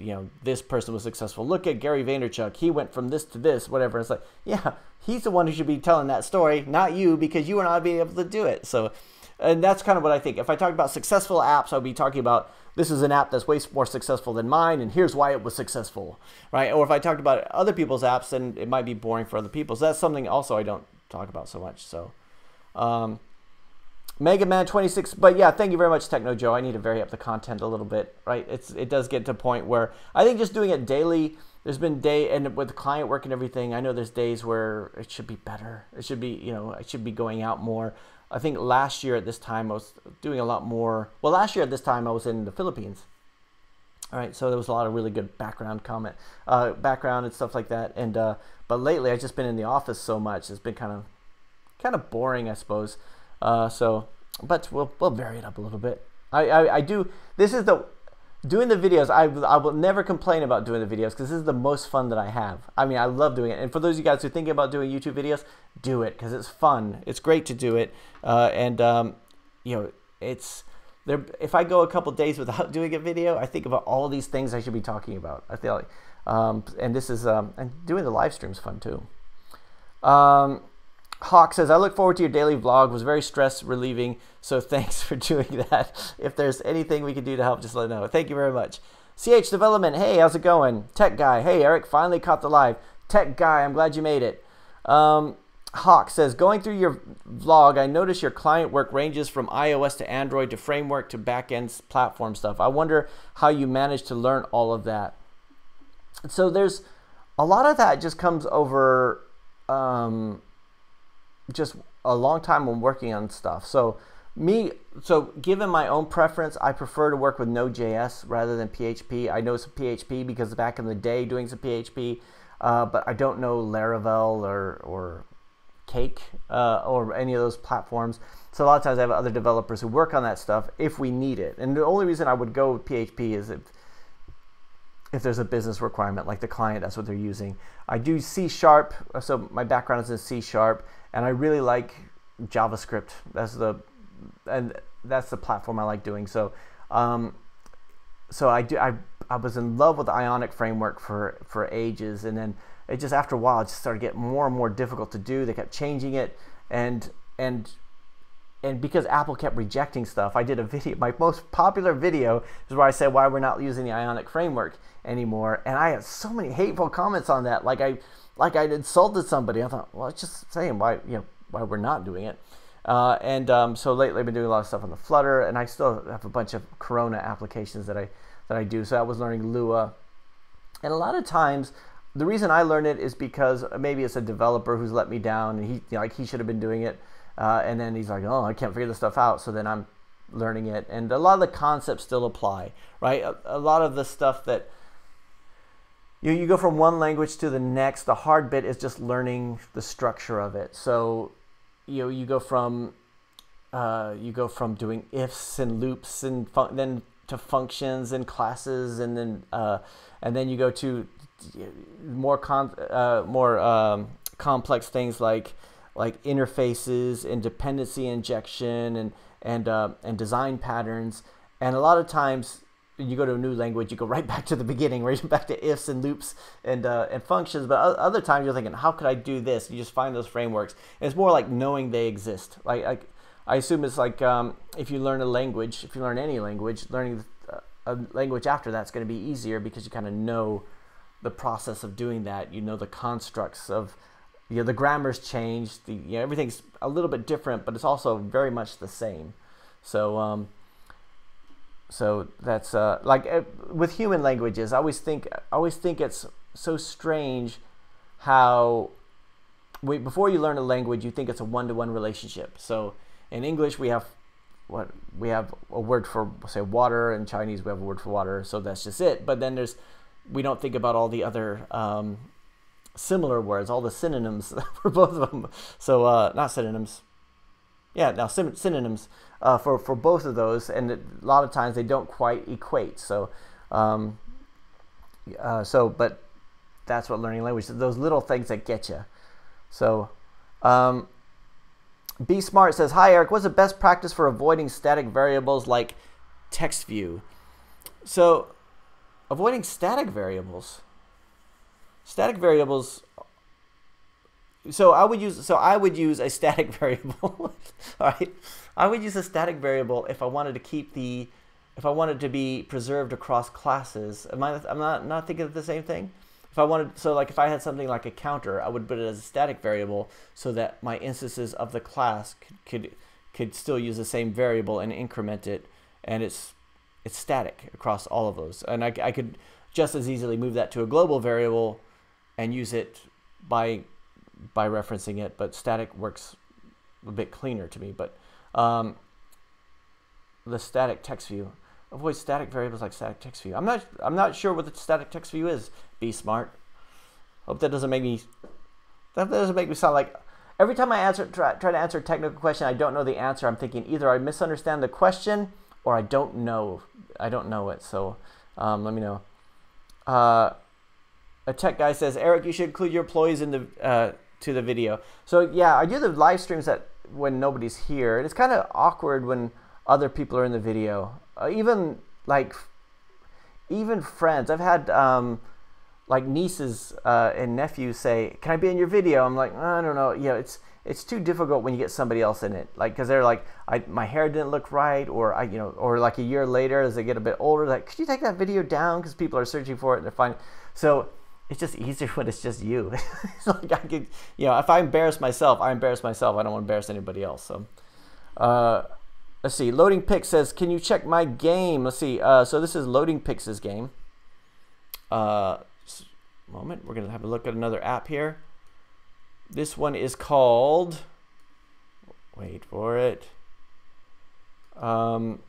this person was successful. Look at Gary Vaynerchuk. He went from this to this, whatever. It's like, yeah, he's the one who should be telling that story, not you, because you are not being able to do it. So, and that's kind of what I think. If I talk about successful apps, I'll be talking about, this is an app that's way more successful than mine, and here's why it was successful, right? Or if I talked about other people's apps, then it might be boring for other people. So that's something also I don't talk about so much. So, Mega Man 26, but yeah, thank you very much, Techno Joe. I need to vary up the content a little bit, right? It does get to a point where I think just doing it daily there's been and with client work and everything, I know there's days where it should be better. It should be, I should be going out more. I think last year at this time I was doing a lot more. Well, last year at this time I was in the Philippines. All right, so there was a lot of really good background and stuff like that. And but lately I've just been in the office so much. It's been kind of boring, I suppose. But we'll vary it up a little bit. I do. This is doing the videos. I will never complain about doing the videos because this is the most fun that I have. I mean, I love doing it. And for those of you guys who are thinking about doing YouTube videos, do it because it's fun. It's great to do it. It's there. If I go a couple days without doing a video, I think about all these things I should be talking about. I feel like, and this is and doing the live stream is fun too. Hawk says, I look forward to your daily vlog. It was very stress relieving, so thanks for doing that. If there's anything we can do to help, just let me know. Thank you very much. CH Development, hey, how's it going? Tech Guy, hey, Eric, finally caught the live. Tech Guy, I'm glad you made it. Hawk says, going through your vlog, I noticed your client work ranges from iOS to Android to framework to backend platform stuff. I wonder how you managed to learn all of that. So there's a lot of that just comes over just a long time when working on stuff. So given my own preference, I prefer to work with Node.js rather than PHP. I know some PHP because back in the day doing some PHP, but I don't know Laravel or Cake or any of those platforms. So a lot of times I have other developers who work on that stuff if we need it. And the only reason I would go with PHP is if there's a business requirement, like the client, that's what they're using. I do C#, so my background is in C#, and I really like JavaScript. That's the platform I like doing. So, I was in love with the Ionic framework for ages, and then it just after a while it just started getting more and more difficult to do. They kept changing it, and because Apple kept rejecting stuff, I did a video. My most popular video is where I said why we're not using the Ionic framework anymore, and I had so many hateful comments on that. Like I'd insulted somebody. I thought, well, it's just saying why we're not doing it. So lately I've been doing a lot of stuff on the Flutter, and I still have a bunch of Corona applications that I do. So I was learning Lua, and a lot of times the reason I learned it is because maybe it's a developer who's let me down, and he should have been doing it. And then he's like, oh, I can't figure this stuff out. So then I'm learning it. And a lot of the concepts still apply, right? A lot of the stuff that you go from one language to the next, the hard bit is just learning the structure of it. So, you go from doing ifs and loops and then to functions and classes, and then you go to more complex things like interfaces and dependency injection and design patterns. And a lot of times you go to a new language, you go right back to the beginning, right back to ifs and loops and functions. But other times you're thinking, how could I do this? You just find those frameworks. And it's more like knowing they exist. Like I assume it's like if you learn a language, if you learn any language, learning a language after that's going to be easier because you kind of know the process of doing that. You know the constructs of, the grammar's changed. Everything's a little bit different, but it's also very much the same. So that's like with human languages. I always think it's so strange how before you learn a language, you think it's a one-to-one relationship. So in English, we have a word for, say, water. In Chinese, we have a word for water. So that's just it. But then we don't think about all the other similar words, all the synonyms for both of them. So not synonyms. Yeah, now synonyms for both of those, and a lot of times they don't quite equate. So, but that's what learning language. Those little things that get you. So, Be Smart says, "Hi Eric, what's the best practice for avoiding static variables like text view?" So, avoiding static variables. Static variables. So I would use a static variable. All right, I would use a static variable if I wanted to be preserved across classes. I'm not thinking of the same thing. If I had something like a counter, I would put it as a static variable so that my instances of the class could still use the same variable and increment it, and it's static across all of those. And I could just as easily move that to a global variable and use it by referencing it. But static works a bit cleaner to me. But the static text view, avoid static variables like static text view. I'm not sure what the static text view is. Be smart. Hope that doesn't make me sound like every time I try to answer a technical question, I don't know the answer. I'm thinking either I misunderstand the question or I don't know it. So let me know. A tech guy says, Eric, you should include your employees in the to the video. So yeah, I do the live streams when nobody's here, and it's kind of awkward when other people are in the video. Even friends. I've had like nieces and nephews say, "Can I be in your video?" I'm like, I don't know. Yeah, it's too difficult when you get somebody else in it. Like, because they're like, my hair didn't look right, or or like a year later as they get a bit older, like, could you take that video down? Because people are searching for it and they're finding. So it's just easier when it's just you. It's like I could, if I embarrass myself, I embarrass myself. I don't want to embarrass anybody else. So, let's see. Loading Pix says, "Can you check my game?" Let's see. So this is Loading Pix's game. Moment. We're gonna have a look at another app here. This one is called. Wait for it. Crown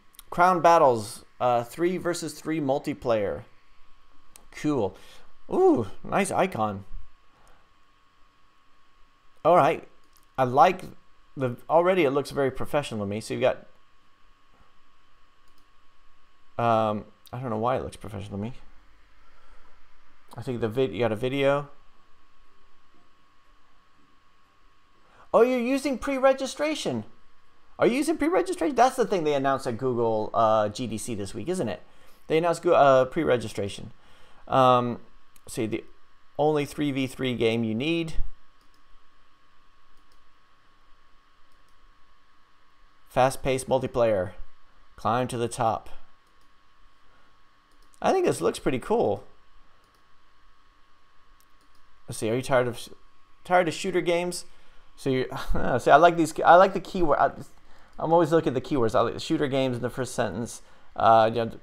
Battles 3 versus 3 multiplayer. Cool. Ooh, nice icon. All right, I like already. It looks very professional to me. So you've got. I don't know why it looks professional to me. I think you got a video. Oh, you're using pre-registration. Are you using pre-registration? That's the thing they announced at Google GDC this week, isn't it? They announced pre-registration. See, the only 3v3 game you need. Fast-paced multiplayer. Climb to the top. I think this looks pretty cool. Let's see. Are you tired of shooter games? So you see, I like these. I like the keyword. I'm always looking at the keywords. I like the shooter games in the first sentence. It'd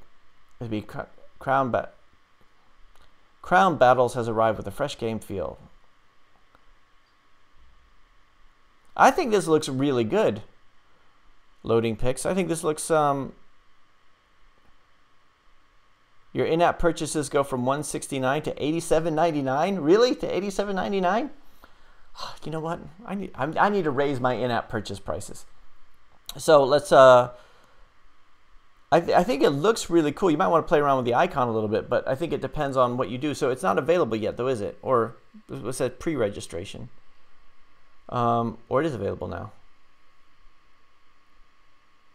be Crown Battles has arrived with a fresh game feel. I think this looks really good. Loading Pix. I think this looks. Your in-app purchases go from $169 to $87.99. Really, to $87.99? You know what? I need to raise my in-app purchase prices. So let's. I think it looks really cool. You might want to play around with the icon a little bit, but I think it depends on what you do. So it's not available yet, though, is it? Or it said pre-registration. Or it is available now.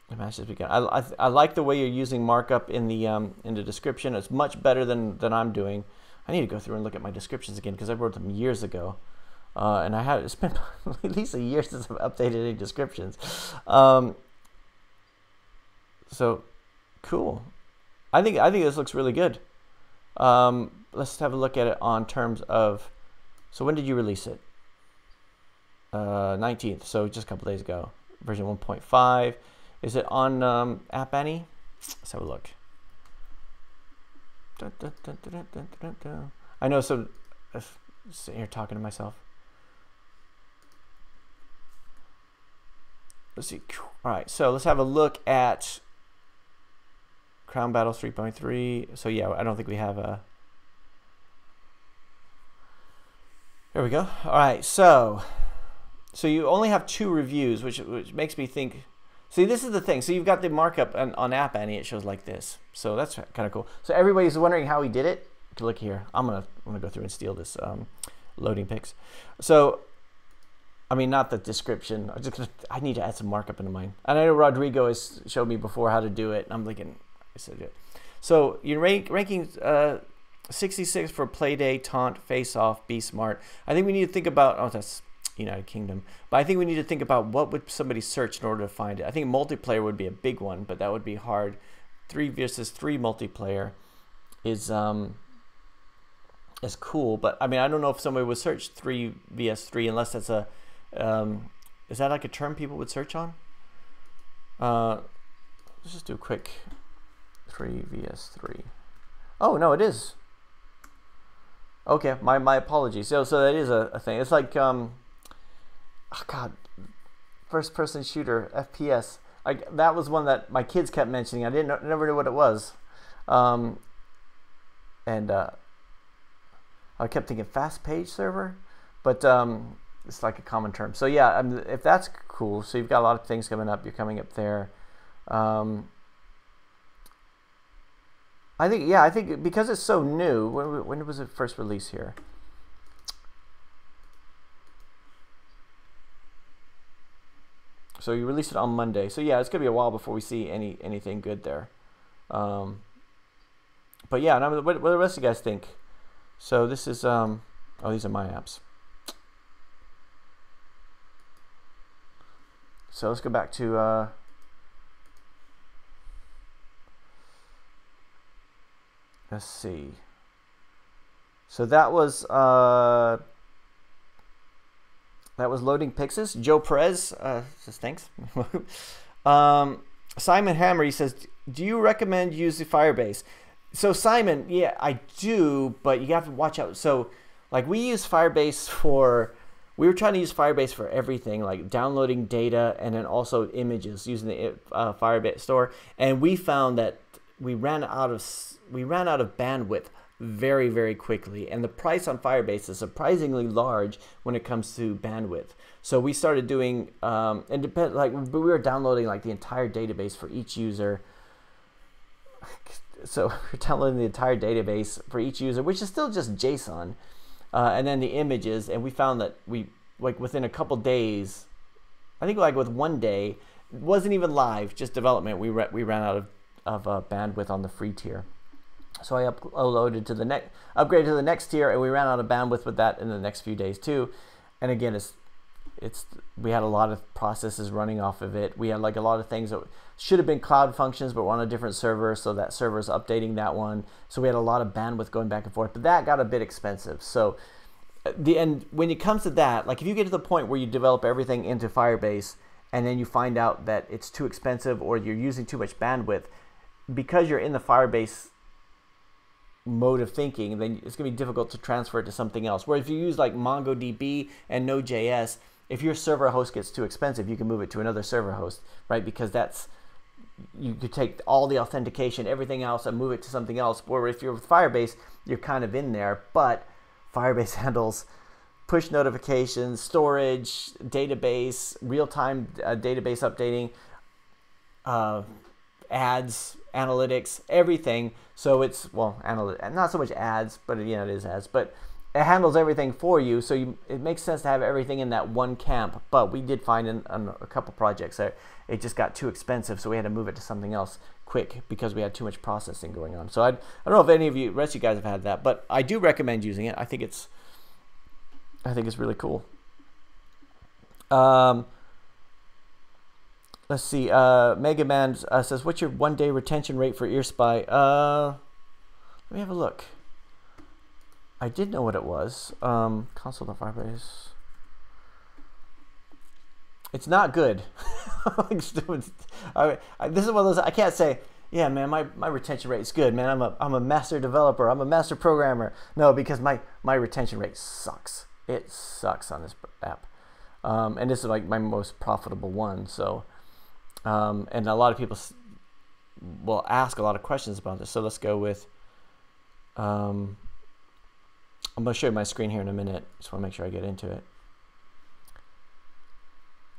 The match has begun. I like the way you're using markup in the description. It's much better than I'm doing. I need to go through and look at my descriptions again because I wrote them years ago, and it's been at least a year since I've updated any descriptions. So cool. I think this looks really good. Let's have a look at it on terms of. So when did you release it? 19th. So just a couple days ago. Version 1.5. Is it on App Annie? Let's have a look. I know, so sitting here talking to myself. Let's see. All right, so let's have a look at Crown Battles 3.3. So yeah, I don't think we have a. There we go. All right, so you only have 2 reviews, which makes me think. See, this is the thing. So you've got the markup on App Annie. It shows like this. So that's kind of cool. So everybody's wondering how he did it. Look here. I'm gonna go through and steal this Loading Pix. So, I mean, not the description. I need to add some markup into mine. And I know Rodrigo has showed me before how to do it. And I'm thinking, I said it. So you're ranking 66 for Playday, Taunt, Face Off, Be Smart. I think we need to think about. Oh, that's United Kingdom, but I think we need to think about what would somebody search in order to find it. I think multiplayer would be a big one, but that would be hard. 3 versus 3 multiplayer is cool, but I mean, I don't know if somebody would search 3 vs 3 unless that's a is that like a term people would search on? Let's just do a quick 3 vs 3. Oh no, it is. Okay, my apologies. So that is a thing. It's like oh God, first person shooter FPS. That was one that my kids kept mentioning. I never knew what it was, and I kept thinking fast page server, but it's like a common term. So yeah, I mean, if that's cool, so you've got a lot of things coming up. You're coming up there. I think because it's so new. When was it first released here? So you released it on Monday. So yeah, it's gonna be a while before we see anything good there. But yeah, and what do the rest of you guys think? So this is oh, these are my apps. So let's go back to let's see. So that was Loading Pixes. Joe Perez says thanks. Simon Hammer, he says, do you recommend using Firebase? So Simon, yeah, I do, but you have to watch out. So like we use Firebase we were trying to use Firebase for everything, like downloading data and then also images using the Firebase store. And we found that we ran out of bandwidth very, very quickly, and the price on Firebase is surprisingly large when it comes to bandwidth. So we started doing we were downloading like the entire database for each user. So we're downloading the entire database for each user, which is still just JSON, and then the images. And we found that within a couple days, I think like with one day, it wasn't even live, just development. We ran out of bandwidth on the free tier. So I upgraded to the next tier, and we ran out of bandwidth with that in the next few days too. And again, we had a lot of processes running off of it. We had like a lot of things that should have been cloud functions, but we're on a different server, so that server is updating that one. So we had a lot of bandwidth going back and forth, but that got a bit expensive. So when it comes to that, like if you get to the point where you develop everything into Firebase, and then you find out that it's too expensive or you're using too much bandwidth, because you're in the Firebase mode of thinking, then it's going to be difficult to transfer it to something else. Where if you use like MongoDB and Node.js, if your server host gets too expensive, you can move it to another server host, right? Because you could take all the authentication, everything else, and move it to something else. Or if you're with Firebase, you're kind of in there, but Firebase handles push notifications, storage, database, real-time database updating, ads, analytics, everything. So it's, well, not so much ads, but yeah, it is ads, but it handles everything for you. So it makes sense to have everything in that one camp. But we did find in a couple projects that it just got too expensive, so we had to move it to something else quick because we had too much processing going on. So I don't know if any of you, rest of you guys have had that, but I do recommend using it. I think it's really cool. Let's see. Mega Man says, "What's your one-day retention rate for EarSpy?" Let me have a look. I did know what it was. Console.firebase. It's not good. This is one of those I can't say. Yeah, man, my retention rate is good, man. I'm a master developer. I'm a master programmer. No, because my retention rate sucks. It sucks on this app, and this is like my most profitable one. So. And a lot of people will ask a lot of questions about this. So let's go with, I'm going to show you my screen here in a minute. Just want to make sure I get into it.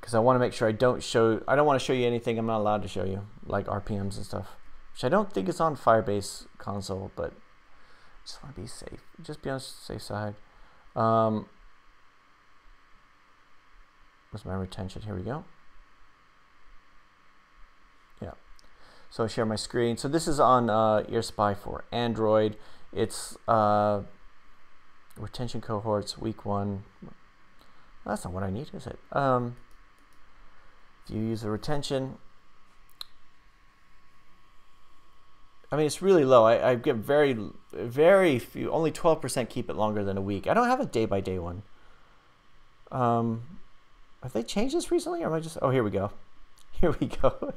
Because I want to make sure I don't want to show you anything I'm not allowed to show you, like RPMs and stuff, which I don't think is on Firebase console, but I just want to be safe. Just be on the safe side. What's my retention? Here we go. Yeah. So I share my screen. So this is on EarSpy for Android. It's retention cohorts, week 1. That's not what I need, is it? If you use the retention, I mean, it's really low. I get very few, only 12% keep it longer than a week. I don't have a day-by-day one. Have they changed this recently, or am I just, oh, here we go. Here we go.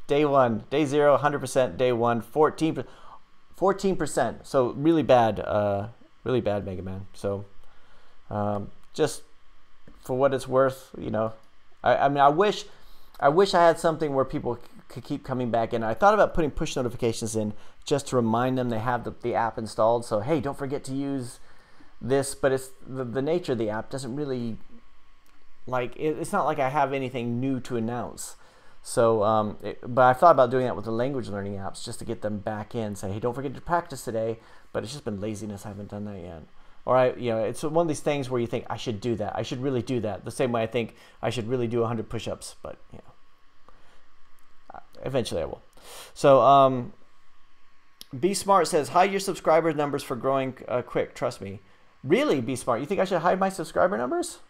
Day 1, day 0, 100%, day 1, 14%. So really bad really bad Mega Man. So just for what it's worth, I mean, I wish I had something where people could keep coming back in. I thought about putting push notifications in just to remind them they have the app installed. So hey, don't forget to use this. But it's the nature of the app doesn't really it's not like I have anything new to announce. So but I thought about doing that with the language learning apps just to get them back in. Say, hey, don't forget to practice today. But it's just been laziness. I haven't done that yet. Or it's one of these things where you think I should do that. I should really do that. The same way I think I should really do 100 push-ups. But eventually I will. So Be Smart says, hide your subscriber numbers for growing quick. Trust me. Really, Be Smart? You think I should hide my subscriber numbers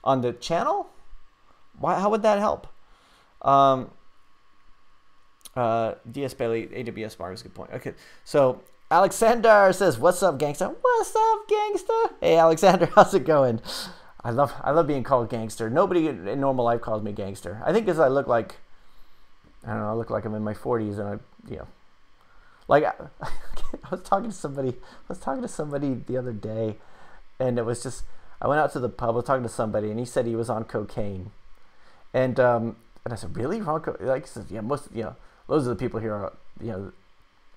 on the channel? Why? How would that help? DS Bailey, AWS Smart is a good point. Okay, so Alexander says, what's up, gangster? What's up, gangster? Hey, Alexander, how's it going? I love being called gangster. Nobody in normal life calls me gangster. I think because I look like, I don't know, I look like I'm in my 40s, and I was talking to somebody the other day, and it was just, I went out to the pub, I was talking to somebody, and he said he was on cocaine, and I said, really? He said, yeah, those are the people here are,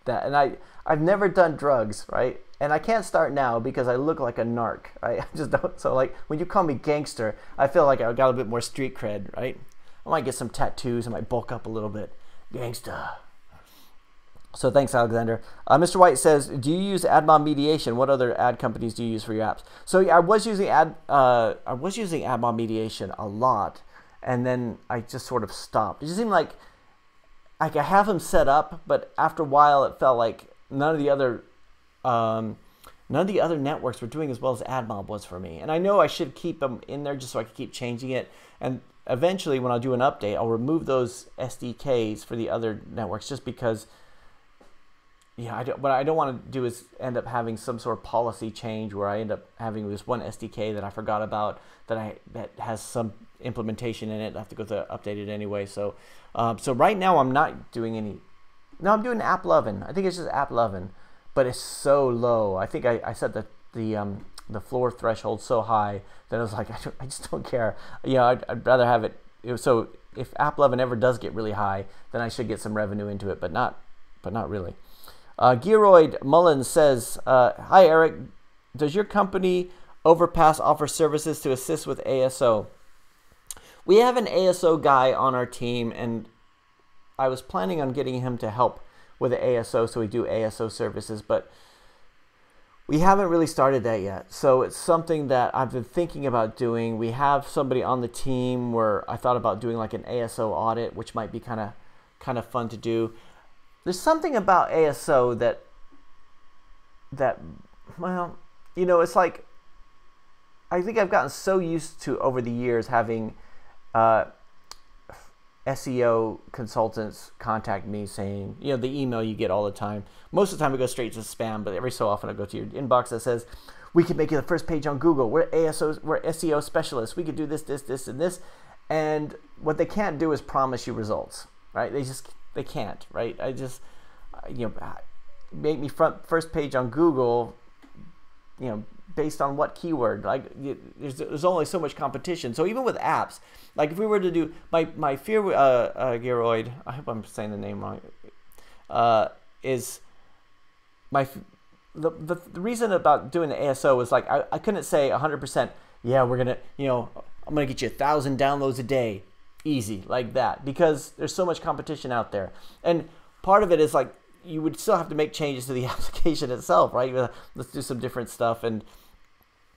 that, and I've never done drugs, right? And I can't start now because I look like a narc. I just don't. So when you call me gangster, I feel like I got a bit more street cred, right? I might get some tattoos. I might bulk up a little bit. Gangsta. So thanks, Alexander. Mr. White says, do you use AdMob mediation? What other ad companies do you use for your apps? So yeah, I was using AdMob mediation a lot, and then I just sort of stopped. It just seemed like I have them set up, but after a while, it felt like none of the other networks were doing as well as AdMob was for me. And I know I should keep them in there just so I can keep changing it. And eventually, when I do an update, I'll remove those SDKs for the other networks, just because. Yeah, what I don't want to do is end up having some sort of policy change where I end up having this one SDK that I forgot about that has some implementation in it. I have to go to update it anyway. So, so right now I'm not doing any. No, I'm doing AppLovin. I think it's just AppLovin, but it's so low. I think I set the floor threshold so high that I was like, I just don't care. I'd rather have it. So if AppLovin ever does get really high, then I should get some revenue into it, but not really. Gearoid Mullins says, hi, Eric. Does your company Overpass offer services to assist with ASO? We have an ASO guy on our team, and I was planning on getting him to help with the ASO, so we do ASO services, but we haven't really started that yet. So it's something that I've been thinking about doing. We have somebody on the team where I thought about doing like an ASO audit, which might be kind of fun to do. There's something about ASO that well, it's like, I think I've gotten so used to over the years having SEO consultants contact me saying, the email you get all the time. Most of the time it goes straight to spam, but every so often I go to your inbox that says, we can make you the first page on Google. We're SEO specialists. We could do this, and this. And what they can't do is promise you results, right? They can't, right? Make me first page on Google, based on what keyword? Like, there's only so much competition. So even with apps, like if we were to do my fear, Gearoid, I hope I'm saying the name wrong, is the reason about doing the ASO is like I couldn't say 100%. Yeah, we're gonna, I'm gonna get you 1,000 downloads a day. Easy like that, because there's so much competition out there, and part of it is like you would still have to make changes to the application itself, right? Let's do some different stuff, and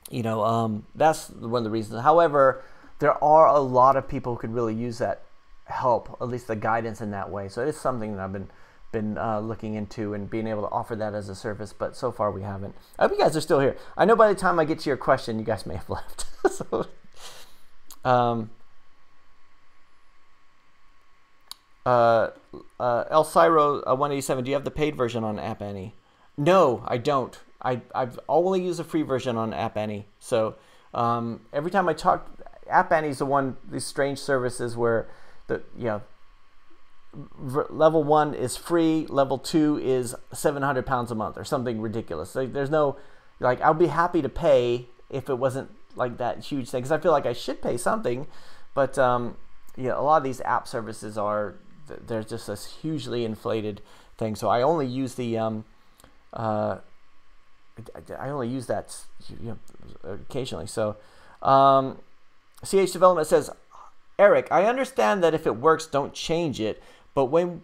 that's one of the reasons. However, there are a lot of people who could really use that help, at least the guidance in that way. So it is something that I've been looking into and being able to offer that as a service, but so far we haven't. I hope you guys are still here. I know by the time I get to your question, you guys may have left. So, El Cyro 187, do you have the paid version on App Annie? No, I don't. I've only used the free version on App Annie. So every time I talk, App Annie is these strange services where level 1 is free, level 2 is 700 pounds a month or something ridiculous. There's no like I'd be happy to pay if it wasn't like that huge thing, because I feel like I should pay something, but yeah, a lot of these app services are, they're just this hugely inflated thing. So I only use the I only use that, you know, occasionally. So CH Development says, Eric, I understand that if it works, don't change it, but when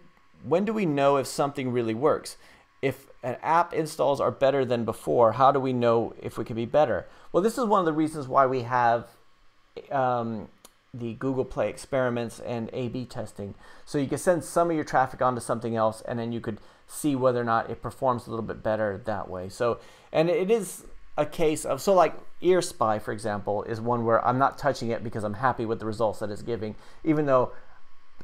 do we know if something really works? If an app installs are better than before, how do we know if we can be better? Well, this is one of the reasons why we have the Google Play experiments and A/B testing. So you can send some of your traffic onto something else, and then you could see whether or not it performs a little bit better that way. So, and it is a case of, so like EarSpy, for example, is one where I'm not touching it because I'm happy with the results that it's giving, even though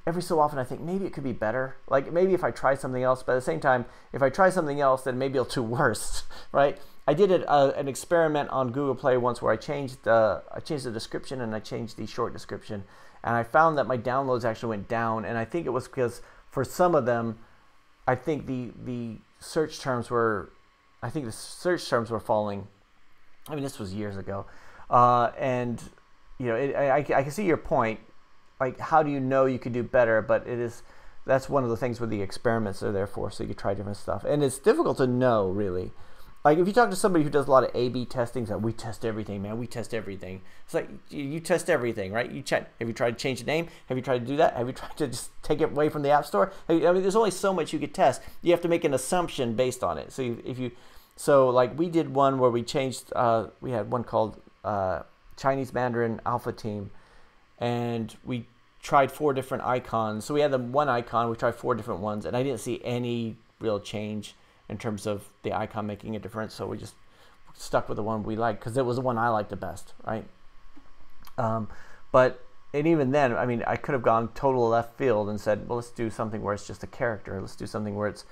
every so often I think maybe it could be better. Like maybe if I try something else, but at the same time, if I try something else, then maybe it'll do worse, right? I did an experiment on Google Play once where I changed the description and I changed the short description, and I found that my downloads actually went down, and I think it was because for some of them, I think the search terms were, falling. I mean, this was years ago, and you know, I can see your point. Like, how do you know you could do better? But that's one of the things where the experiments are there for, so you can try different stuff, and it's difficult to know really. Like if you talk to somebody who does a lot of A/B testing, so we test everything, man. We test everything. It's like you test everything, right? You check. Have you tried to change the name? Have you tried to do that? Have you tried to just take it away from the App Store? I mean, there's only so much you could test. You have to make an assumption based on it. So like we did one where we changed. We had one called Chinese Mandarin Alpha Team, and we tried 4 different icons. So we had the one icon. We tried 4 different ones, and I didn't see any real change in terms of the icon making a difference, so we just stuck with the one we liked because it was the one I liked the best, right? But even then, I mean, I could have gone total left field and said, well, let's do something where it's just a character. Let's do something where it's,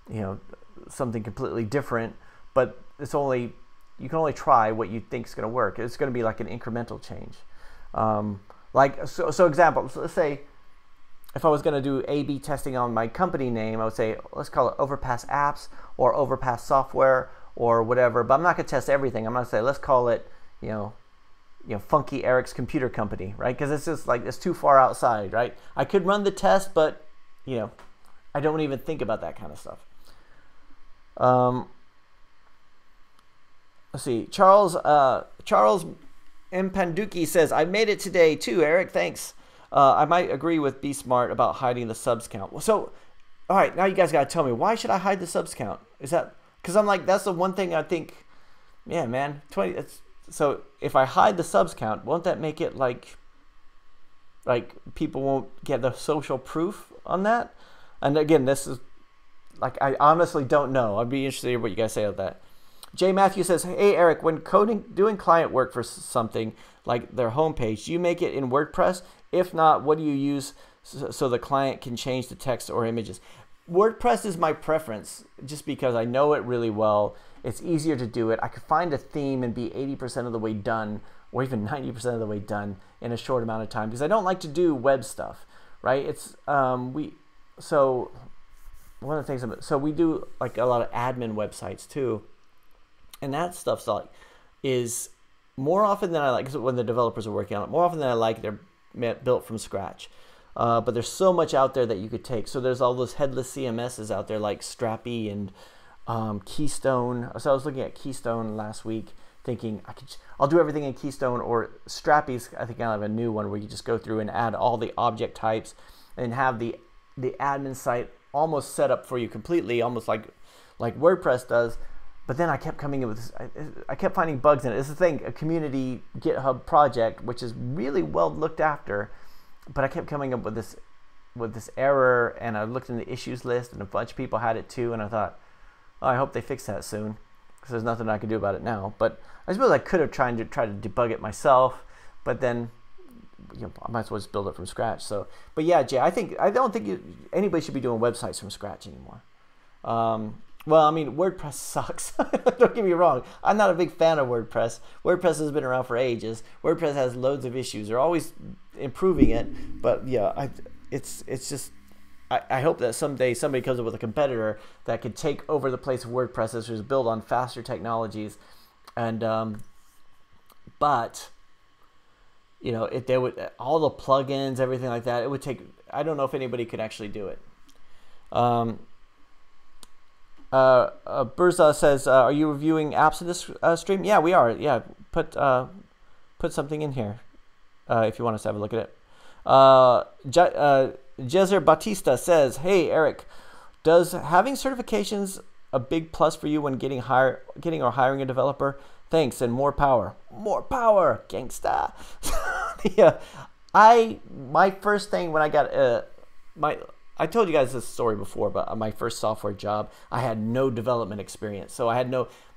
you know, something completely different. But it's only, you can only try what you think is going to work. It's going to be like an incremental change. So example, so let's say, if I was going to do A/B testing on my company name, I would say, let's call it Overpass Apps or Overpass Software or whatever. But I'm not going to test everything. I'm going to say, let's call it, you know, Funky Eric's Computer Company, right? Because it's just like, it's too far outside, right? I could run the test, but, you know, I don't even think about that kind of stuff. Let's see. Charles Mpanduki says, I made it today too, Eric. Thanks. I might agree with Be Smart about hiding the subs count. So, all right, now you guys got to tell me, why should I hide the subs count? Is that because I'm like, that's the one thing I think, yeah, man, 20. So if I hide the subs count, won't that make it like people won't get the social proof on that? And again, this is like, I honestly don't know. I'd be interested to hear what you guys say about that. Jay Matthew says, hey, Eric, when doing client work for something like their homepage, do you make it in WordPress? If not, what do you use so the client can change the text or images? WordPress is my preference just because I know it really well. It's easier to do it. I could find a theme and be 80% of the way done, or even 90% of the way done in a short amount of time, because I don't like to do web stuff, right? It's so one of the things, so we do like a lot of admin websites too. And that stuff's like, is more often than I like, because when the developers are working on it, more often than I like, they're built from scratch. But there's so much out there that you could take. So there's all those headless CMSs out there like Strappy and Keystone. So I was looking at Keystone last week, thinking I'll do everything in Keystone, or Strappy's. I think I'll have a new one where you just go through and add all the object types and have the admin site almost set up for you completely, almost like WordPress does. But then I kept coming in with this, I kept finding bugs in it. It's the thing, a community GitHub project, which is really well looked after, but I kept coming up with this error, and I looked in the issues list, and a bunch of people had it too, and I thought, oh, I hope they fix that soon, because there's nothing I can do about it now. But I suppose I could have tried to debug it myself, but then, you know, I might as well just build it from scratch. So, but yeah, Jay, I don't think anybody should be doing websites from scratch anymore. Well, I mean, WordPress sucks. Don't get me wrong. I'm not a big fan of WordPress. WordPress has been around for ages. WordPress has loads of issues. They're always improving it. But yeah, it's just, I hope that someday somebody comes up with a competitor that could take over the place of WordPress, which is built on faster technologies And but you know, if they would, all the plugins, everything like that, it would take. I don't know if anybody could actually do it. Burza says, "Are you reviewing apps in this stream?" Yeah, we are. Yeah, put something in here if you want us to have a look at it. Jezer Batista says, "Hey Eric, does having certifications a big plus for you when getting or hiring a developer? Thanks and more power." More power, gangsta. Yeah, my first thing when I got I told you guys this story before, but my first software job, I had no development experience. So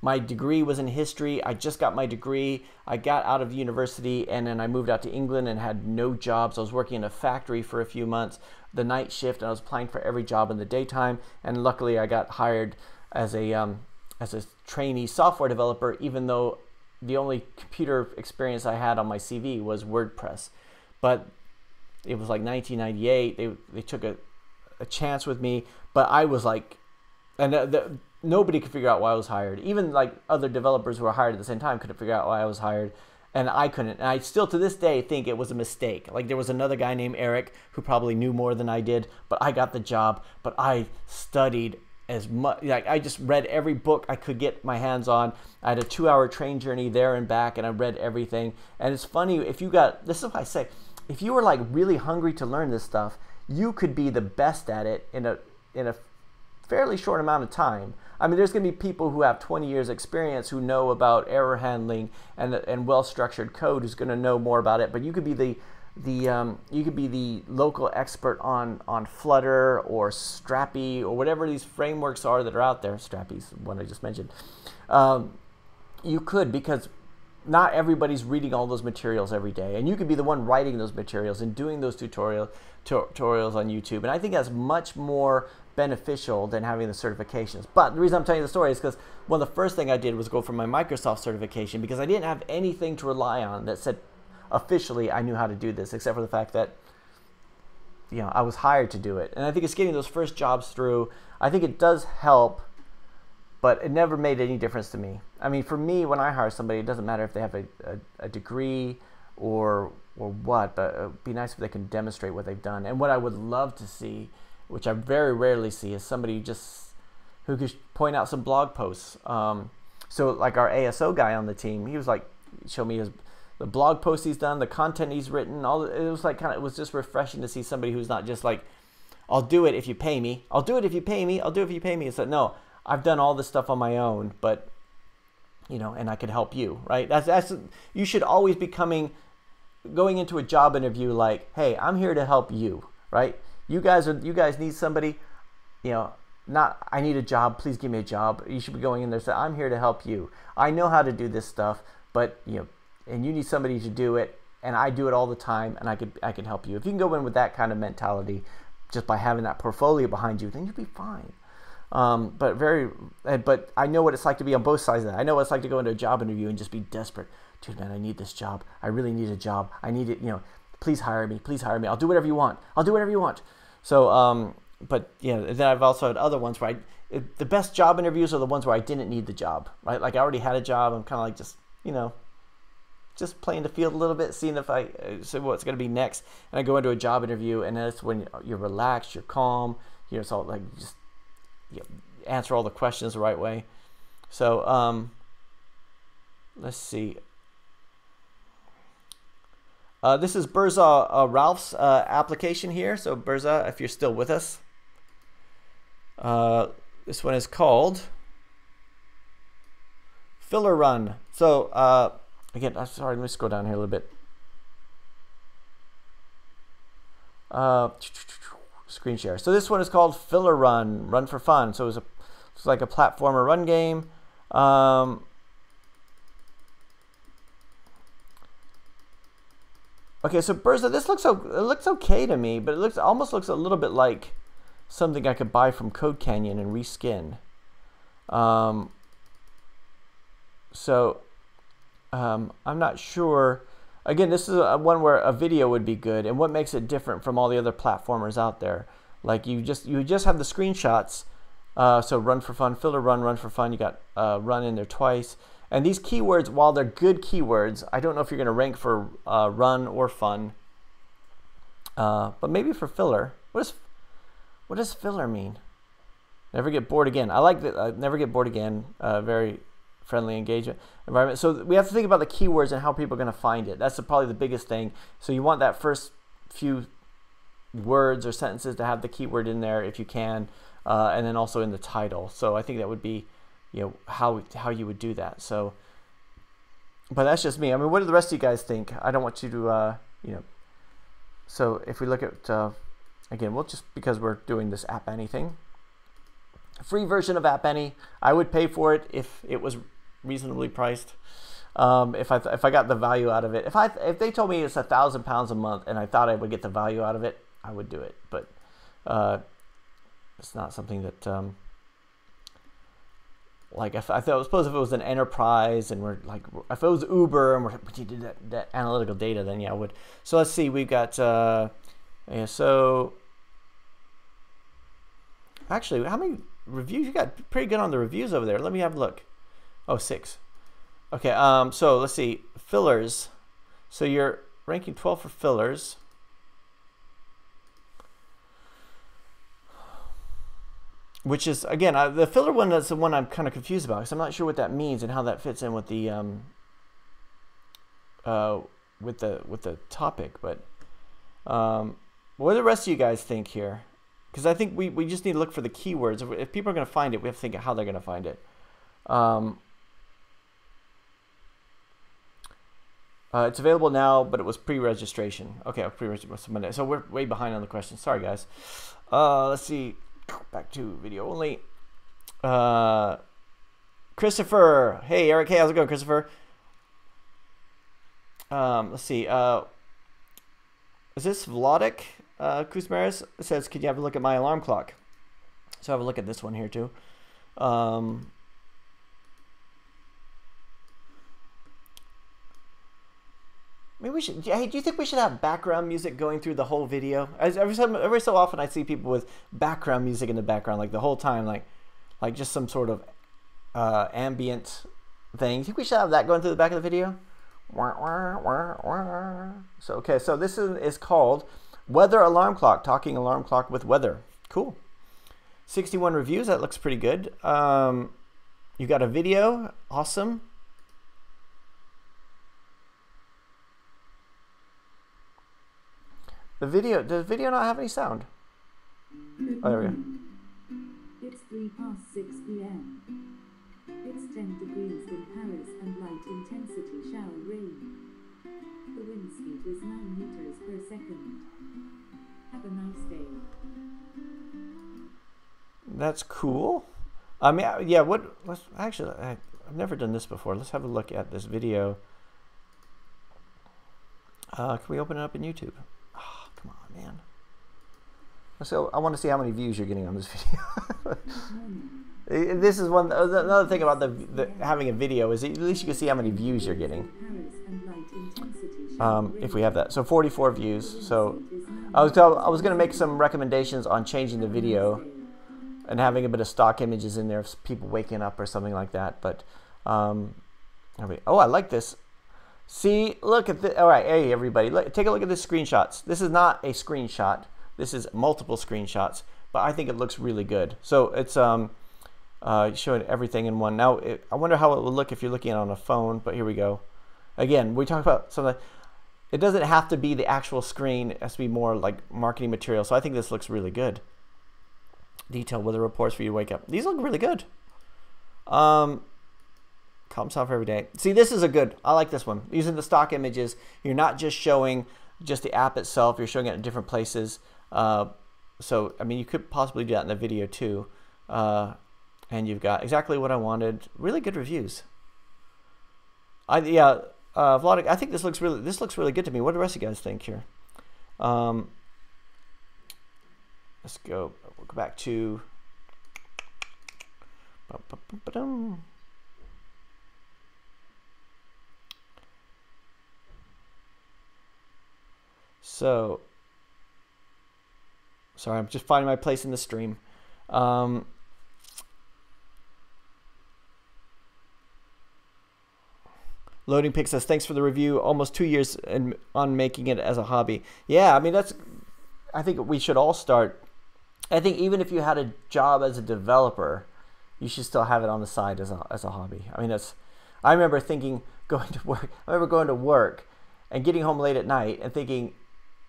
my degree was in history. I just got my degree. I got out of university and then I moved out to England and had no jobs. I was working in a factory for a few months, the night shift, and I was applying for every job in the daytime. And luckily I got hired as a trainee software developer, even though the only computer experience I had on my CV was WordPress. But it was like 1998. They took a chance with me, but I was like, and nobody could figure out why I was hired. Even like other developers who were hired at the same time couldn't figure out why I was hired, and I couldn't. And I still to this day think it was a mistake. Like there was another guy named Eric who probably knew more than I did, but I got the job. But I studied as much. Like I just read every book I could get my hands on. I had a 2-hour train journey there and back, and I read everything. And it's funny, if you got, this is what I say, if you were like really hungry to learn this stuff, you could be the best at it in a fairly short amount of time. I mean, there's going to be people who have 20 years experience who know about error handling and well-structured code who's going to know more about it. But you could be the local expert on Flutter or Strappy or whatever these frameworks are that are out there. Strappy's one I just mentioned. You could, because not everybody's reading all those materials every day, and you could be the one writing those materials and doing those tutorials on YouTube. And I think that's much more beneficial than having the certifications. But the reason I'm telling you the story is because one of the first thing I did was go for my Microsoft certification, because I didn't have anything to rely on that said officially I knew how to do this, except for the fact that, you know, I was hired to do it. And I think it's getting those first jobs through. I think it does help, but it never made any difference to me. I mean, for me, when I hire somebody, it doesn't matter if they have a degree or what, but it would be nice if they can demonstrate what they've done. And what I would love to see, which I very rarely see, is somebody who could point out some blog posts. So like our ASO guy on the team, he was like, show me the blog posts he's done, the content he's written. It was just refreshing to see somebody who's not just like, I'll do it if you pay me. I'll do it if you pay me. I'll do it if you pay me. It's like, no, I've done all this stuff on my own, but you know, and I could help you, right? That's you should always be going into a job interview like, hey, I'm here to help you, right? You guys need somebody, you know, not I need a job, please give me a job. You should be going in there saying, I'm here to help you. I know how to do this stuff, but you know, and you need somebody to do it, and I do it all the time, and I could help you. If you can go in with that kind of mentality, just by having that portfolio behind you, then you'll be fine. But I know what it's like to be on both sides of that. I know what it's like to go into a job interview and just be desperate. Dude, man, I need this job. I really need a job. I need it. You know, please hire me. Please hire me. I'll do whatever you want. I'll do whatever you want. So, but yeah, then I've also had other ones where the best job interviews are the ones where I didn't need the job, right? Like I already had a job. I'm kind of like just, you know, just playing the field a little bit, seeing if I see what's going to be next. And I go into a job interview, and that's when you're relaxed, you're calm, you know, it's all like just answer all the questions the right way. So let's see. This is Burza Ralph's application here. So Burza, if you're still with us, this one is called Filler Run. So again, I'm sorry, let me scroll down here a little bit. Screen share. So this one is called Filler Run, Run for Fun. So it's like a platformer run game. Okay, so Burza, this looks okay to me, but it almost looks a little bit like something I could buy from Code Canyon and reskin. I'm not sure. Again, this is one where a video would be good, and what makes it different from all the other platformers out there? Like you just have the screenshots. So Run for Fun, Filler Run, Run for Fun. You got run in there twice, And these keywords, while they're good keywords, I don't know if you're going to rank for run or fun. But maybe for filler. What does filler mean? Never get bored again. I like that. Never get bored again. Very friendly engagement environment. So we have to think about the keywords and how people are going to find it. That's probably the biggest thing. So you want that first few words or sentences to have the keyword in there if you can, and then also in the title. So I think that would be, you know, how you would do that. So, but that's just me. I mean, what do the rest of you guys think? I don't want you to, you know. So if we look at, again, we'll just, because we're doing this App Annie thing, free version of App Annie, I would pay for it if it was reasonably priced. If I got the value out of it, if they told me it's £1,000 a month and I thought I would get the value out of it, I would do it. But it's not something that, like I suppose if it was an enterprise and we're like, if it was Uber and we did that analytical data, then yeah, I would. So let's see, we've got, yeah, so actually, how many reviews? You got pretty good on the reviews over there. Let me have a look. Oh, 6. Okay, so let's see, fillers. So you're ranking 12 for fillers. Which is, again, the filler one is the one I'm kind of confused about because I'm not sure what that means and how that fits in with the topic. But what do the rest of you guys think here? Because I think we just need to look for the keywords. If people are going to find it, we have to think of how they're going to find it. It's available now, but it was pre-registration. Okay, pre-registration. So we're way behind on the question. Sorry, guys. Let's see. Back to video only. Christopher. Hey, Eric. Hey, how's it going, Christopher? Let's see. Is this Vladik Kuzmaris? It says, could you have a look at my alarm clock? So have a look at this one here, too. Maybe we should. Hey, do you think we should have background music going through the whole video? Every so often, I see people with background music in the background, like the whole time, like just some sort of ambient thing. You think we should have that going through the back of the video? So okay, so this is called Weather Alarm Clock. Talking alarm clock with weather. Cool. 61 reviews. That looks pretty good. You got a video. Awesome. Does the video not have any sound? Oh, there we go. It's 6 p.m. It's 10 degrees in Paris and light intensity shower rain. The wind speed is 9 meters per second. Have a nice day. That's cool. I mean, yeah. Actually, I've never done this before. Let's have a look at this video. Can we open it up in YouTube? Come on, man. So I want to see how many views you're getting on this video. This is one. Another thing about the having a video is at least you can see how many views you're getting. If we have that, so 44 views. So I was going to make some recommendations on changing the video and having a bit of stock images in there of people waking up or something like that. But oh, I like this. See, look at this. All right, hey everybody, take a look at the screenshots. This is not a screenshot. This is multiple screenshots, but I think it looks really good. So it's showing everything in one. Now, I wonder how it will look if you're looking at it on a phone, but here we go. Again, we talk about something. It doesn't have to be the actual screen. It has to be more like marketing material. So I think this looks really good. Detail weather reports for you to wake up. These look really good. Calm sound for every day. See, this is a good. I like this one. Using the stock images, you're not just showing just the app itself. You're showing it in different places. So, I mean, you could possibly do that in the video too. And you've got exactly what I wanted. Really good reviews. Vladik, I think this looks really good to me. What do the rest of you guys think here? Let's go. We'll go back to. So, sorry, I'm just finding my place in the stream. Loading Pick says, thanks for the review. Almost 2 years on making it as a hobby. Yeah, I mean, I think we should all start. I think even if you had a job as a developer, you should still have it on the side as a hobby. I mean, I remember thinking, going to work and getting home late at night and thinking,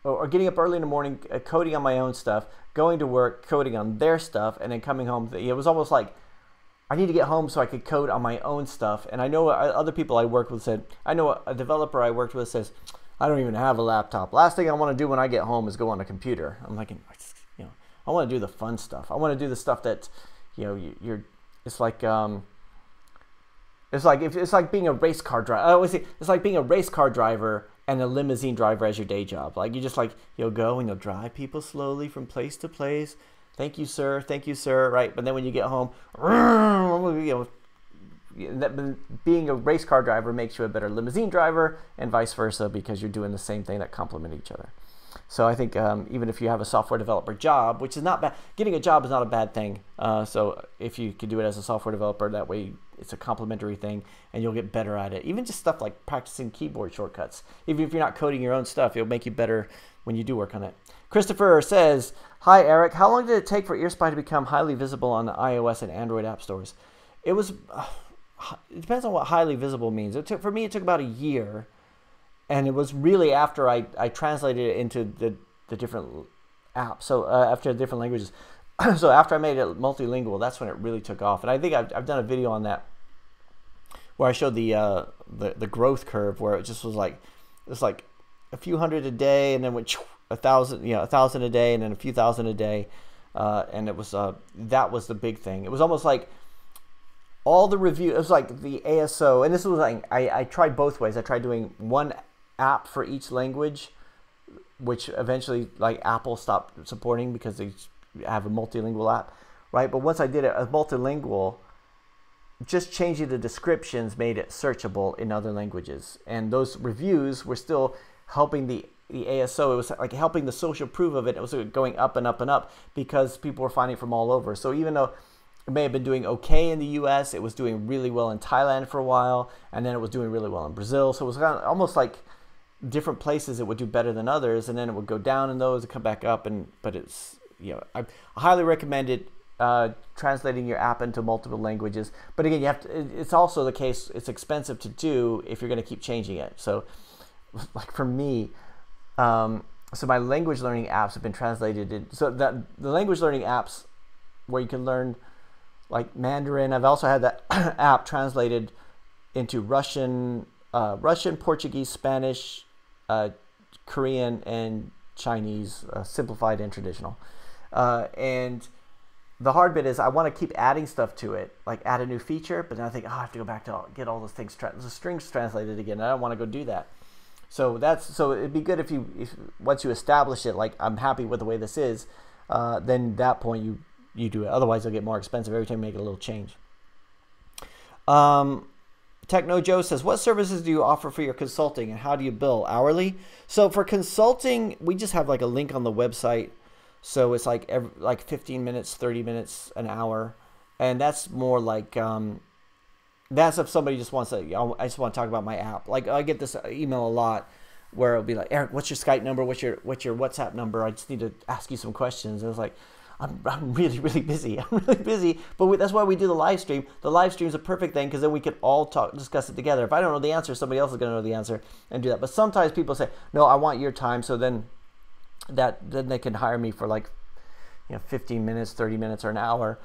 or getting up early in the morning, coding on my own stuff, going to work, coding on their stuff, and then coming home. It was almost like, I need to get home so I could code on my own stuff. And I know other people I worked with said, I know a developer I worked with says, I don't even have a laptop. Last thing I want to do when I get home is go on a computer. I'm like, I want to do the fun stuff. I want to do the stuff that, it's like being a race car driver. I always say it's like being a race car driver and a limousine driver as your day job. Like you just you'll go and you'll drive people slowly from place to place. Thank you, sir. Thank you, sir. Right. But then when you get home, being a race car driver makes you a better limousine driver and vice versa because you're doing the same thing that complement each other. So I think even if you have a software developer job, which is not bad, getting a job is not a bad thing. So if you can do it as a software developer, that way it's a complementary thing and you'll get better at it. Even just stuff like practicing keyboard shortcuts. Even if you're not coding your own stuff, it'll make you better when you do work on it. Christopher says, hi, Eric. How long did it take for EarSpy to become highly visible on the iOS and Android app stores? It depends on what highly visible means. For me, it took about a year. And it was really after I translated it into the different apps, so after different languages. So after I made it multilingual, that's when it really took off. And I think I've done a video on that where I showed the growth curve where it just was like a few hundred a day, and then went 1,000 a day, and then a few thousand a day, and it was that was the big thing. It was almost like all the review. It was like the ASO, and this was like I tried both ways. I tried doing one app for each language, which eventually like Apple stopped supporting because they have a multilingual app, right? But once I did it as multilingual, just changing the descriptions made it searchable in other languages, and those reviews were still helping the ASO. It was like helping the social proof of it. It was going up and up and up because people were finding it from all over. So even though it may have been doing okay in the US, it was doing really well in Thailand for a while, and then it was doing really well in Brazil. So it was kind of almost like different places it would do better than others, and then it would go down in those and come back up. But it's, I highly recommend it, translating your app into multiple languages. But again, it's also the case, it's expensive to do if you're going to keep changing it. So like for me, so my language learning apps have been translated so that the language learning apps where you can learn like Mandarin, I've also had that app translated into Russian, Portuguese, Spanish, Korean, and Chinese, simplified and traditional. And the hard bit is I want to keep adding stuff to it, like add a new feature, but then I think, I have to go back to get all those things, the strings translated again. I don't want to go do that. So it'd be good if once you establish it, like I'm happy with the way this is, then at that point you do it. Otherwise, it'll get more expensive every time you make a little change. Techno Joe says, what services do you offer for your consulting and how do you bill? Hourly? So for consulting, we just have like a link on the website. So it's like 15 minutes, 30 minutes, an hour. And that's more like, that's if somebody just wants to, I just want to talk about my app. Like I get this email a lot where it'll be like, Eric, what's your Skype number? What's your WhatsApp number? I just need to ask you some questions. And it's like, I'm really, really busy. I'm really busy, but that's why we do the live stream. The live stream is a perfect thing because then we can all discuss it together. If I don't know the answer, somebody else is going to know the answer and do that. But sometimes people say, no, I want your time. So then they can hire me for like 15 minutes, 30 minutes, or an hour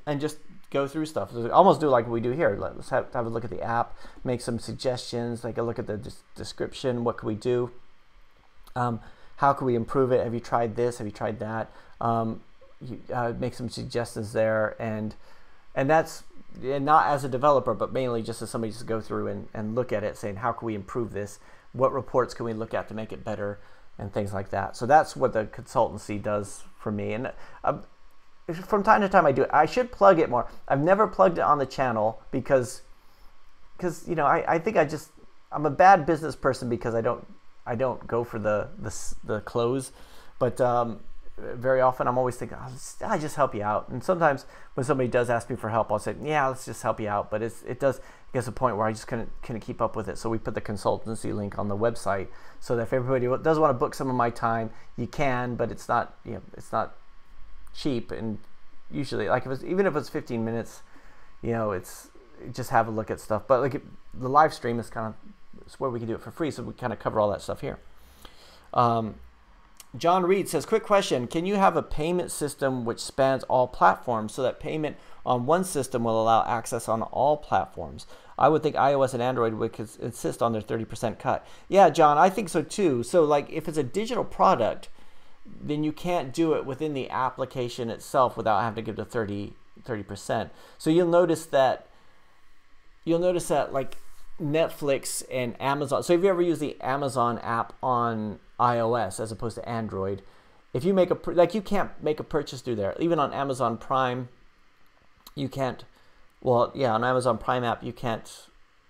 and just go through stuff. So almost do like we do here. Let's have a look at the app, make some suggestions, take a look at the description. What can we do? How can we improve it? Have you tried this? Have you tried that? Make some suggestions there, and that's not as a developer, but mainly just as somebody to go through and look at it, saying how can we improve this? What reports can we look at to make it better, and things like that. So that's what the consultancy does for me. And from time to time I do it. I should plug it more. I've never plugged it on the channel because I think I'm a bad business person because I don't go for the close, but very often. I'm always thinking, I just help you out. And sometimes when somebody does ask me for help, I'll say, yeah, let's just help you out. But it does get to a point where I just couldn't keep up with it. So we put the consultancy link on the website so that if everybody does want to book some of my time, you can, but it's not, it's not cheap. And usually, like even if it's 15 minutes, it's just have a look at stuff. But like the live stream is kind of, it's where we can do it for free. So we kind of cover all that stuff here. John Reed says, quick question. Can you have a payment system which spans all platforms so that payment on one system will allow access on all platforms? I would think iOS and Android would insist on their 30% cut. Yeah, John, I think so too. So like if it's a digital product, then you can't do it within the application itself without having to give the 30%. So you'll notice that like Netflix and Amazon. So if you ever use the Amazon app on iOS as opposed to Android, if you make you can't make a purchase through there. Even on Amazon Prime, you can't. Well, yeah, on Amazon Prime app you can't.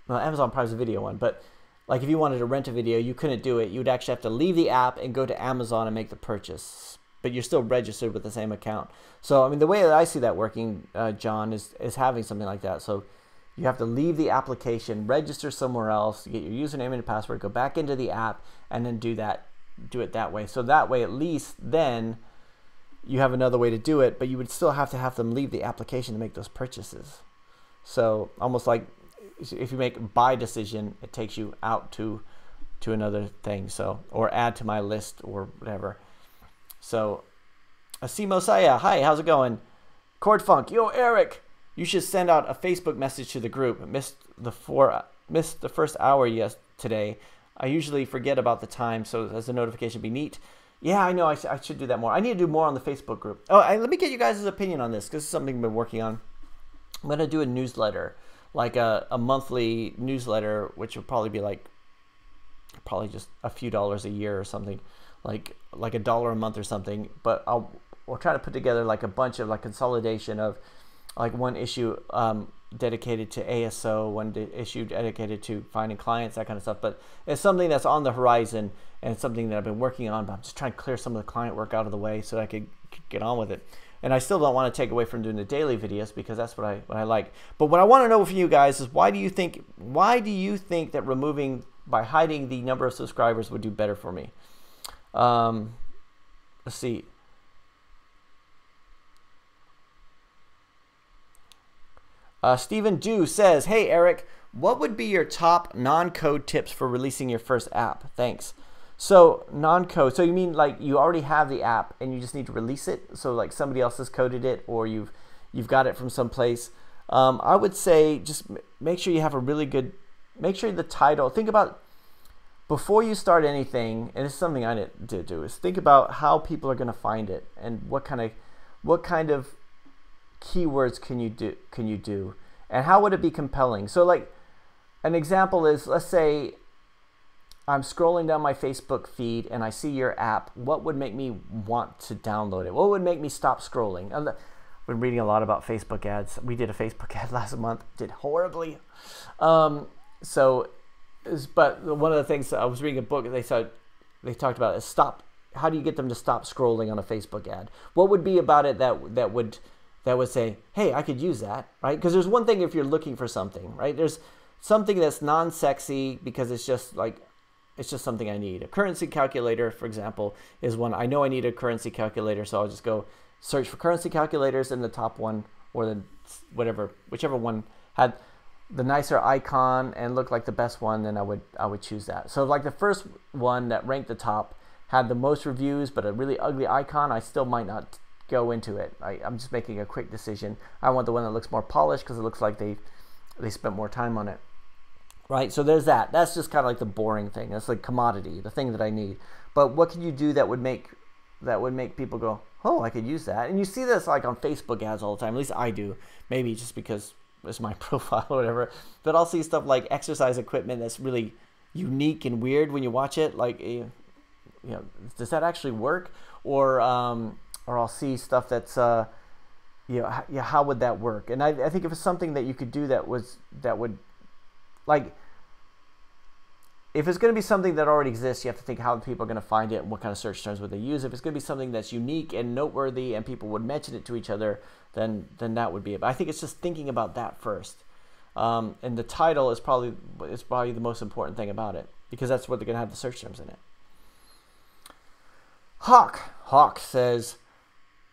Well, Amazon Prime's a video one, but like if you wanted to rent a video, you couldn't do it. You would actually have to leave the app and go to Amazon and make the purchase. But you're still registered with the same account. So I mean, the way that I see that working, John, is having something like that. So you have to leave the application, register somewhere else, get your username and password, go back into the app, and then do it that way. So that way, at least then you have another way to do it, but you would still have to have them leave the application to make those purchases. So almost like if you make a buy decision, it takes you out to another thing. So, or add to my list or whatever. So Asimo Saya, hi, how's it going? Chord Funk, yo Eric, you should send out a Facebook message to the group. Missed the first hour today. I usually forget about the time, so as a notification be neat. Yeah, I know, I should do that more. I need to do more on the Facebook group. Oh, let me get you guys' opinion on this, because this is something I've been working on. I'm going to do a newsletter, like a monthly newsletter, which would probably be like, just a few dollars a year or something, like $1 a month or something. But we'll try to put together like a bunch of like consolidation of like one issue dedicated to ASO, one issue dedicated to finding clients, that kind of stuff. But it's something that's on the horizon, and it's something that I've been working on, but I'm just trying to clear some of the client work out of the way so I could get on with it. And I still don't want to take away from doing the daily videos, because that's what I like. But what I want to know from you guys is, why do you think that by hiding the number of subscribers would do better for me? Let's see. Stephen Dew says, hey Eric, what would be your top non-code tips for releasing your first app? Thanks. So non-code, so you mean like you already have the app and you just need to release it? So like somebody else has coded it, or you've got it from someplace. I would say just make sure you have a really good, make sure the title, think about, before you start anything, and it's something I did do, is think about how people are going to find it, and what kind of keywords can you do, and how would it be compelling. So like an example is, let's say I'm scrolling down my Facebook feed and I see your app. What would make me want to download it? What would make me stop scrolling? I've been reading a lot about Facebook ads. We did a Facebook ad last month, did horribly. But one of the things, I was reading a book, they talked about is how do you get them to stop scrolling on a Facebook ad? What would be about it that would say, hey, I could use that, right? Because there's one thing if you're looking for something, right? There's something that's non-sexy because it's just something I need. A currency calculator, for example, is one. I know I need a currency calculator, so I'll just go search for currency calculators, and the top one, or the whichever one had the nicer icon and looked like the best one, then I would choose that. So like the first one that ranked the top had the most reviews, but a really ugly icon, I still might not go into it. I'm just making a quick decision. I want the one that looks more polished because it looks like they spent more time on it. Right, so there's that. That's just kind of like the boring thing. That's like commodity, the thing that I need. But what can you do that would make people go, oh, I could use that? And you see this like on Facebook ads all the time. At least I do. Maybe just because it's my profile or whatever. But I'll see stuff like exercise equipment that's really unique and weird when you watch it. Like, does that actually work? Or I'll see stuff that's how would that work? And I think if it's something that you could do that would, like, if it's going to be something that already exists, you have to think how people are going to find it and what kind of search terms would they use. If it's going to be something that's unique and noteworthy and people would mention it to each other, then that would be it. But I think it's just thinking about that first. And the title is probably the most important thing about it, because that's what they're going to have the search terms in it. Hawk says,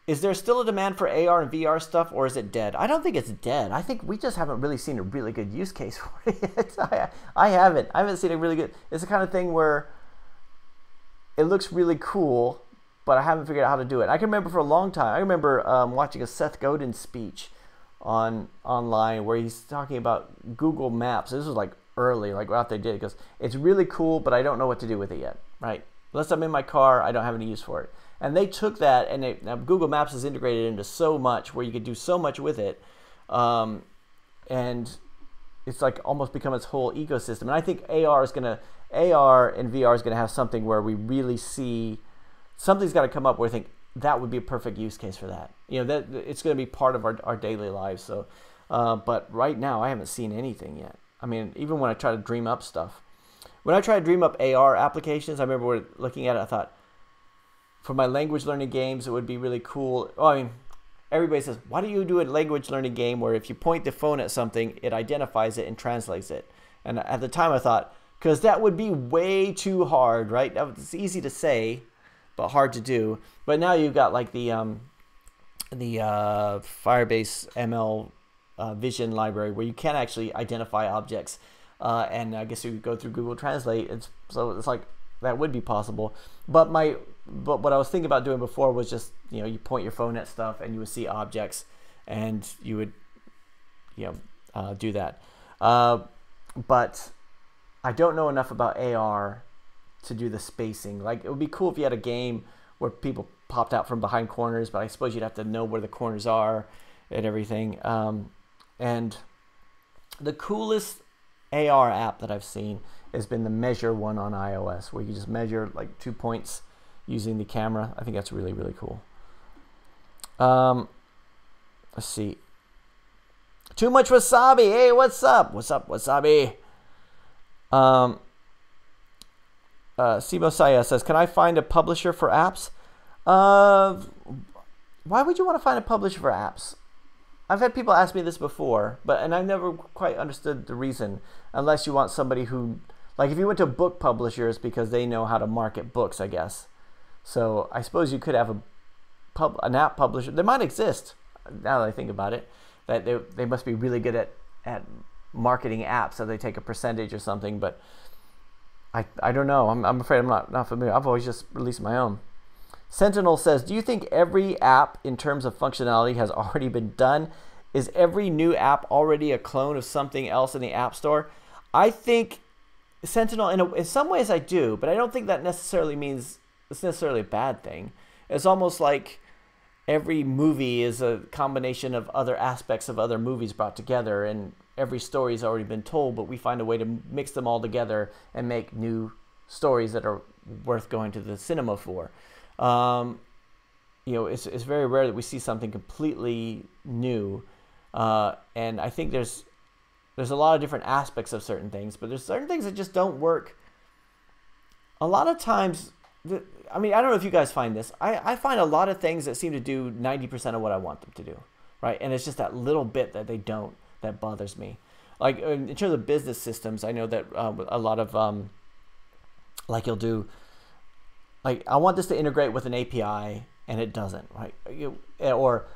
is there still a demand for AR and VR stuff, or is it dead? I don't think it's dead. I think we just haven't really seen a really good use case for it. I haven't seen a really good. It's the kind of thing where it looks really cool, but I haven't figured out how to do it. I can remember for a long time. I remember watching a Seth Godin speech online where he's talking about Google Maps. This was like early, like right after they did it. Because it's really cool, but I don't know what to do with it yet. Right? Unless I'm in my car, I don't have any use for it. And they took that, and now Google Maps is integrated into so much where you could do so much with it, and it's like almost become its whole ecosystem. And I think AR and VR is gonna have something where we really see something's got to come up where I think that would be a perfect use case for that. You know, that it's going to be part of our daily lives. So, but right now I haven't seen anything yet. I mean, even when I try to dream up stuff, when I try to dream up AR applications, I remember looking at it, I thought, for my language learning games, it would be really cool. Oh, I mean, everybody says, why do you do a language learning game where if you point the phone at something, it identifies it and translates it? And at the time I thought, because that would be way too hard, right? It's easy to say, but hard to do. But now you've got like the Firebase ML vision library where you can actually identify objects. And I guess you could go through Google Translate. So it's like, that would be possible. But what I was thinking about doing before was just, you know, you point your phone at stuff and you would see objects and you would, you know, do that. But I don't know enough about AR to do the spacing. Like, it would be cool if you had a game where people popped out from behind corners, but I suppose you'd have to know where the corners are and everything. And the coolest AR app that I've seen has been the Measure one on iOS, where you just measure like 2 points using the camera. I think that's really, really cool. Let's see. Too much wasabi. Hey, what's up? What's up, wasabi? Simo Saya says, can I find a publisher for apps? Why would you want to find a publisher for apps? I've had people ask me this before, and I've never quite understood the reason, unless you want somebody who, like if you went to book publishers because they know how to market books, I guess. So I suppose you could have an app publisher. They might exist, now that I think about it, that they must be really good at marketing apps, so they take a percentage or something, but I don't know. I'm afraid I'm not familiar. I've always just released my own. Sentinel says, do you think every app in terms of functionality has already been done? Is every new app already a clone of something else in the App Store? I think, Sentinel, in some ways I do, but I don't think that necessarily means it's necessarily a bad thing. It's almost like every movie is a combination of other aspects of other movies brought together, and every story has already been told, but we find a way to mix them all together and make new stories that are worth going to the cinema for. You know, it's very rare that we see something completely new, and I think there's a lot of different aspects of certain things, but there's certain things that just don't work. A lot of times, I mean, I don't know if you guys find this. I find a lot of things that seem to do 90% of what I want them to do, right? And it's just that little bit that they don't that bothers me. Like in terms of business systems, I know that a lot of like you'll do. Like, I want this to integrate with an API, and it doesn't, right? Or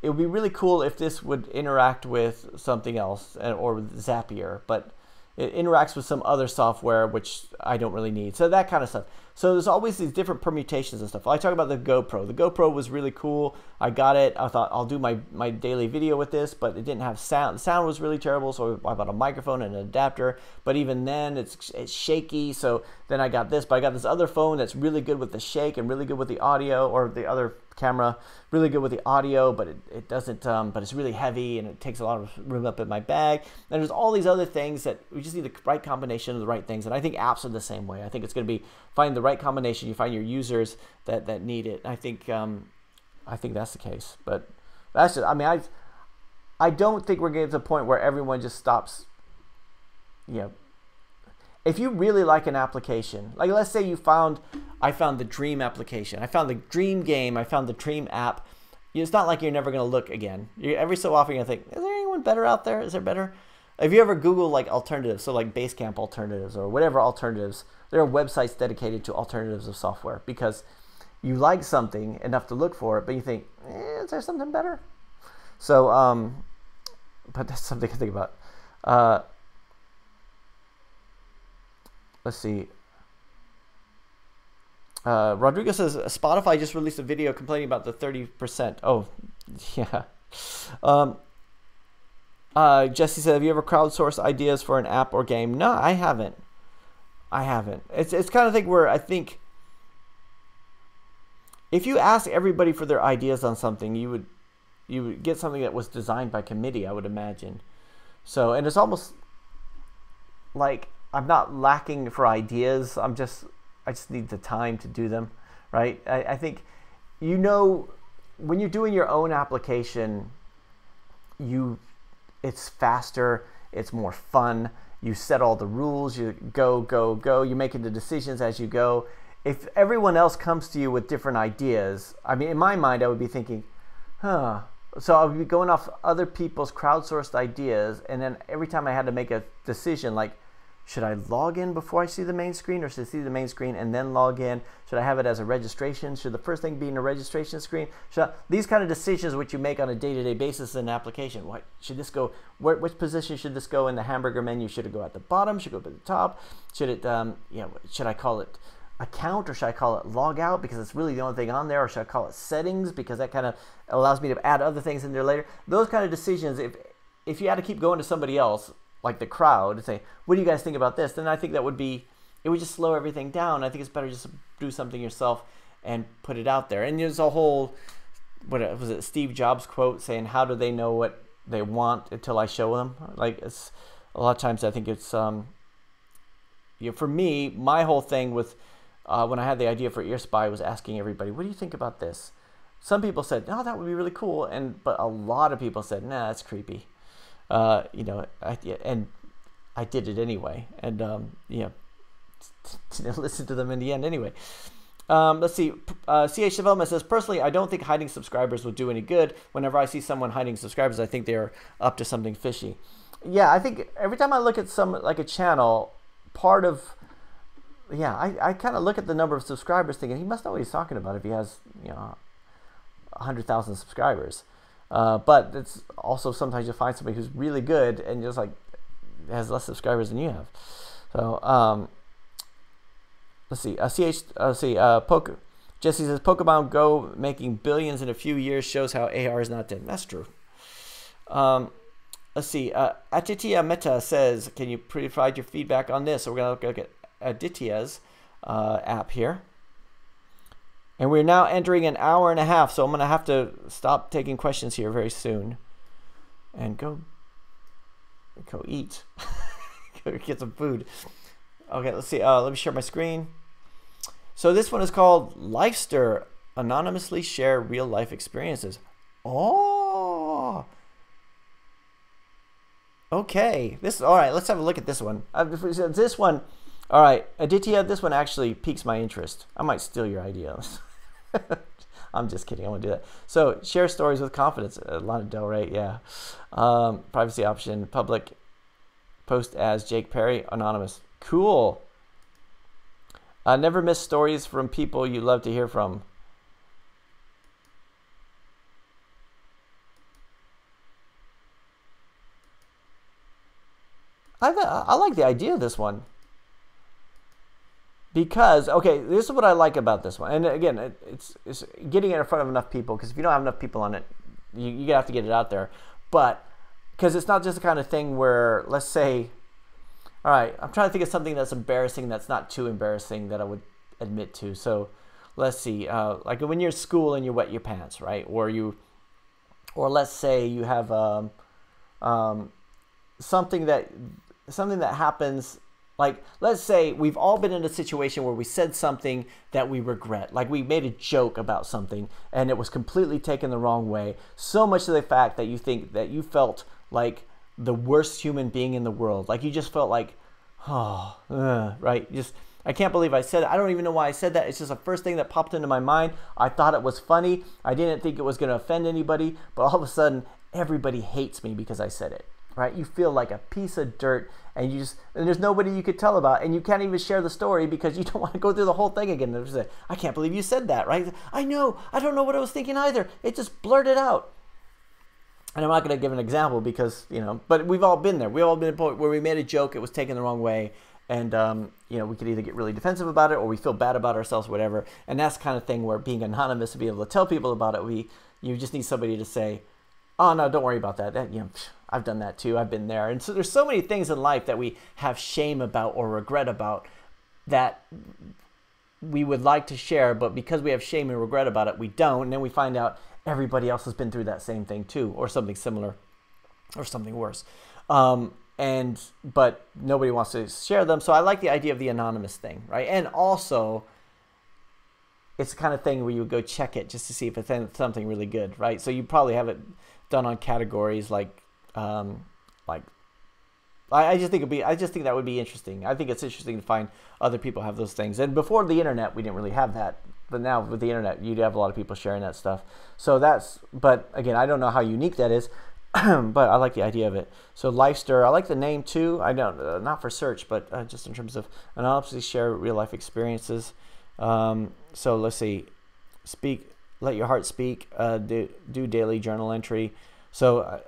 it would be really cool if this would interact with something else, or with Zapier, but it interacts with some other software, which I don't really need. So that kind of stuff. So there's always these different permutations and stuff. I talk about the GoPro. The GoPro was really cool. I got it. I thought I'll do my daily video with this, but it didn't have sound. The sound was really terrible, so I bought a microphone and an adapter. But even then, it's shaky. So then I got this, but I got this other phone that's really good with the shake and really good with the audio, or the other camera, really good with the audio, but it doesn't, but it's really heavy and it takes a lot of room up in my bag. And there's all these other things that we just need the right combination of the right things. And I think apps are the same way. I think it's going to be find the right combination. You find your users that need it. I think that's the case. But that's just, I mean, I don't think we're getting to the point where everyone just stops, you know. if you really like an application, like let's say I found the dream application, I found the dream game, I found the dream app. It's not like you're never going to look again. Every so often you're going to think, is there anyone better out there? Is there better? If you ever Google like alternatives, so like Basecamp alternatives or whatever alternatives, there are websites dedicated to alternatives of software because you like something enough to look for it, but you think, is there something better? So, but that's something to think about. Let's see. Rodrigo says Spotify just released a video complaining about the 30%. Oh, yeah. Jesse said, have you ever crowdsourced ideas for an app or game? No, I haven't. It's kind of thing where I think if you ask everybody for their ideas on something, you would get something that was designed by committee, I would imagine. So, and it's almost like I'm not lacking for ideas. I just need the time to do them, right? I think, when you're doing your own application, it's faster, it's more fun. You set all the rules, you go. You're making the decisions as you go. If everyone else comes to you with different ideas, I mean, in my mind, I would be thinking, So I would be going off other people's crowdsourced ideas, and then every time I had to make a decision, like, should I log in before I see the main screen, or should I see the main screen and then log in? Should I have it as a registration? Should the first thing be in a registration screen? These kind of decisions which you make on a day-to-day basis in an application. What should this go? Which position should this go in the hamburger menu? Should it go at the bottom? Should it go at the top? Should it? Should I call it account, or should I call it log out because it's really the only thing on there? Or should I call it settings because that kind of allows me to add other things in there later? Those kind of decisions. If you had to keep going to somebody else, like the crowd, and say, what do you guys think about this? Then I think it would just slow everything down. I think it's better just to do something yourself and put it out there. And there's a whole, what was it, Steve Jobs quote saying, how do they know what they want until I show them? Like, it's a lot of times I think it's, for me, my whole thing with, when I had the idea for EarSpy was asking everybody, what do you think about this? Some people said, oh, that would be really cool. But a lot of people said, nah, that's creepy. And I did it anyway, and didn't listen to them in the end anyway. Let's see. CH Development says, personally, I don't think hiding subscribers will do any good. Whenever I see someone hiding subscribers, I think they're up to something fishy. Yeah, I think every time I look at like a channel, I kind of look at the number of subscribers thinking he must know what he's talking about if he has 100,000 subscribers. But it's also sometimes you find somebody who's really good and just like has less subscribers than you have. So let's see. Jesse says Pokemon Go making billions in a few years shows how AR is not dead. That's true. Let's see. Aditya Meta says, can you provide your feedback on this? So we're gonna look at Aditya's app here. And we're now entering an hour and a half, so I'm going to have to stop taking questions here very soon. And go eat. Go get some food. Okay, let's see. Let me share my screen. So this one is called Lifester. Anonymously share real life experiences. Oh! Okay. All right, let's have a look at this one. This one... All right, Aditya, this one actually piques my interest. I might steal your ideas. I'm just kidding. I won't do that. So, share stories with confidence. Lana Del Rey, yeah. Privacy option, public, post as Jake Perry, anonymous. Cool. Never miss stories from people you love to hear from. I like the idea of this one. Because, okay, this is what I like about this one. And again, it's getting it in front of enough people, because if you don't have enough people on it, you have to get it out there. But, because it's not just the kind of thing where, let's say, all right, I'm trying to think of something that's embarrassing that's not too embarrassing that I would admit to. So, let's see, like when you're at school and you wet your pants, right? Or let's say you have something that happens. Like, let's say we've all been in a situation where we said something that we regret. Like, we made a joke about something and it was completely taken the wrong way. So much to the fact that you think that you felt like the worst human being in the world. Like, you just felt like Oh, right. Just, I can't believe I said it. I don't even know why I said that. It's just the first thing that popped into my mind. I thought it was funny. I didn't think it was going to offend anybody, but all of a sudden, everybody hates me because I said it. Right? You feel like a piece of dirt, and there's nobody you could tell about, and you can't even share the story because you don't want to go through the whole thing again. Say, I can't believe you said that, right? I know. I don't know what I was thinking either. It just blurted out. And I'm not going to give an example because, but we've all been there. We've all been at a point where we made a joke, it was taken the wrong way, and, we could either get really defensive about it or we feel bad about ourselves, whatever. And that's the kind of thing where being anonymous and be able to tell people about it, you just need somebody to say, oh, no, don't worry about that. I've done that too. I've been there. And so there's so many things in life that we have shame about or regret about that we would like to share, but because we have shame and regret about it, we don't. And then we find out everybody else has been through that same thing too, or something similar, or something worse. But nobody wants to share them. So I like the idea of the anonymous thing, right? And also, it's the kind of thing where you would go check it just to see if it's something really good, right? So you probably have it done on categories I just think that would be interesting. I think it's interesting to find other people have those things. And before the internet, we didn't really have that. But now with the internet, you'd have a lot of people sharing that stuff. So but again, I don't know how unique that is, but I like the idea of it. So Lifester, I like the name too. I don't, not for search, but just in terms of anonymously share real life experiences. So let's see, let your heart speak, do daily journal entry. So,